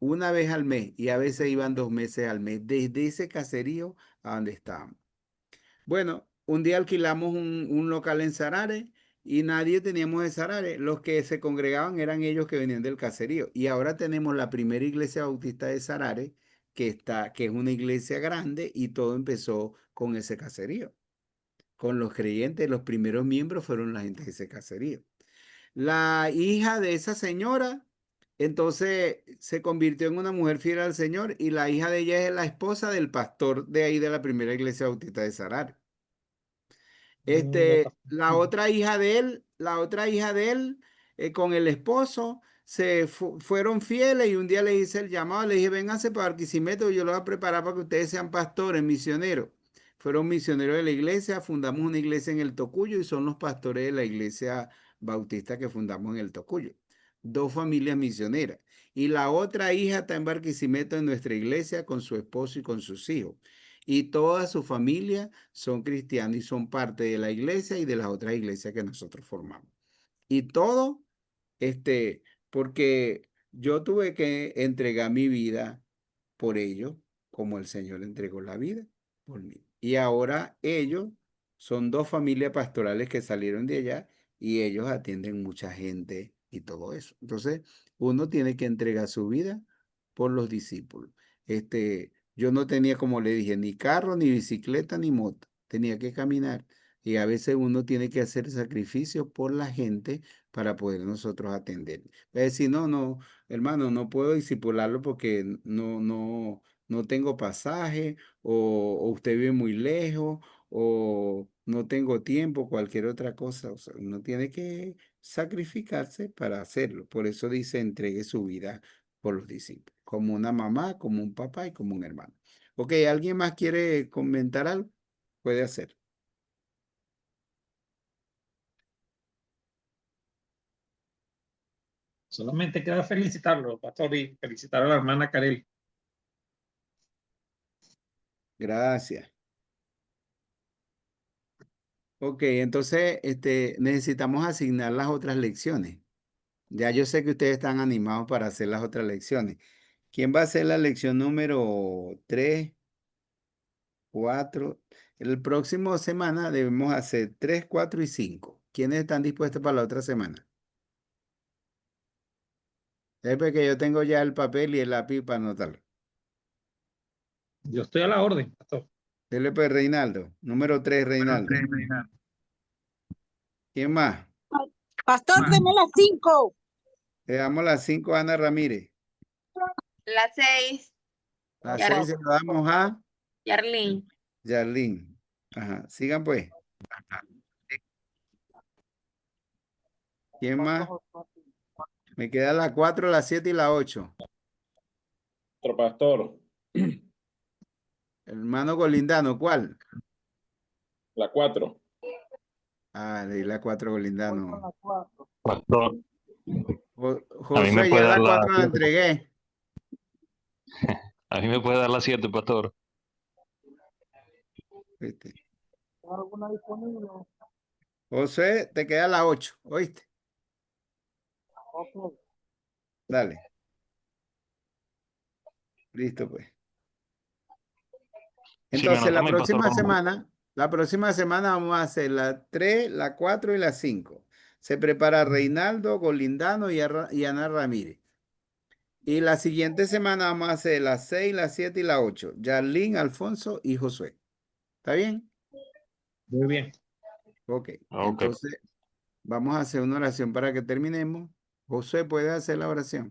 una vez al mes y a veces iban 2 meses al mes desde ese caserío a donde estábamos. Bueno, un día alquilamos un local en Sarare y nadie teníamos de Sarare. Los que se congregaban eran ellos que venían del caserío. Y ahora tenemos la primera iglesia bautista de Sarare, que es una iglesia grande y todo empezó con ese caserío. Con los creyentes, los primeros miembros fueron la gente de ese caserío. La hija de esa señora, entonces se convirtió en una mujer fiel al Señor y la hija de ella es la esposa del pastor de ahí de la primera iglesia bautista de Sarare. Mira, pastor. La otra hija de él, con el esposo, fueron fieles y un día le hice el llamado, le dije, vénganse para Barquisimeto, yo lo voy a preparar para que ustedes sean pastores, misioneros. Fueron misioneros de la iglesia, fundamos una iglesia en el Tocuyo y son los pastores de la iglesia bautista que fundamos en el Tocuyo. 2 familias misioneras. Y la otra hija está en Barquisimeto en nuestra iglesia con su esposo y con sus hijos. Y toda su familia son cristianos y son parte de la iglesia y de las otras iglesias que nosotros formamos. Y todo, porque yo tuve que entregar mi vida por ellos, como el Señor entregó la vida por mí. Y ahora ellos son 2 familias pastorales que salieron de allá y ellos atienden mucha gente y todo eso. Entonces, uno tiene que entregar su vida por los discípulos. Yo no tenía, como le dije, ni carro, ni bicicleta, ni moto. Tenía que caminar. Y a veces uno tiene que hacer sacrificios por la gente para poder nosotros atender. Es decir, no, hermano, no puedo discipularlo porque no tengo pasaje o usted vive muy lejos o no tengo tiempo, cualquier otra cosa. O sea, uno tiene que sacrificarse para hacerlo. Por eso dice, entregue su vida por los discípulos, como una mamá, como un papá y como un hermano. Ok, ¿alguien más quiere comentar algo? Puede hacer. Solamente queda felicitarlo, pastor, y felicitar a la hermana Karel. Gracias. Ok, entonces necesitamos asignar las otras lecciones. Ya yo sé que ustedes están animados para hacer las otras lecciones. ¿Quién va a hacer la lección número 3, 4? El próximo semana debemos hacer 3, 4 y 5. ¿Quiénes están dispuestos para la otra semana? Es porque yo tengo ya el papel y el lápiz para anotarlo. Yo estoy a la orden, pastor. Dele pues, Reinaldo. Número 3, Reinaldo. ¿Quién más? Pastor, deme las 5. Le damos las 5 a Ana Ramírez. Las 6, Las 6 se lo damos a Yarlín. Yarlín. Ajá. Sigan pues. ¿Quién más? Me queda la 4, la 7 y la 8. Otro pastor. Hermano Golindano, ¿cuál? La 4. Ah, leí la 4 Golindano. Pastor, a mí me Josué, puede ya dar la la 4 la entregué. a mí me puede dar la 7, pastor. ¿Viste? Josué, te queda la 8, ¿oíste? Dale. Listo, pues. Sí, me Entonces, anota también, pastor. la próxima semana vamos a hacer la 3, la 4 y la 5. Se prepara Reinaldo, Golindano y Ana Ramírez. Y la siguiente semana vamos a hacer la 6, la 7 y la 8. Yarlín, Alfonso y Josué. ¿Está bien? Muy bien. Ok. Ok. Entonces, vamos a hacer una oración para que terminemos. Josué, ¿puede hacer la oración?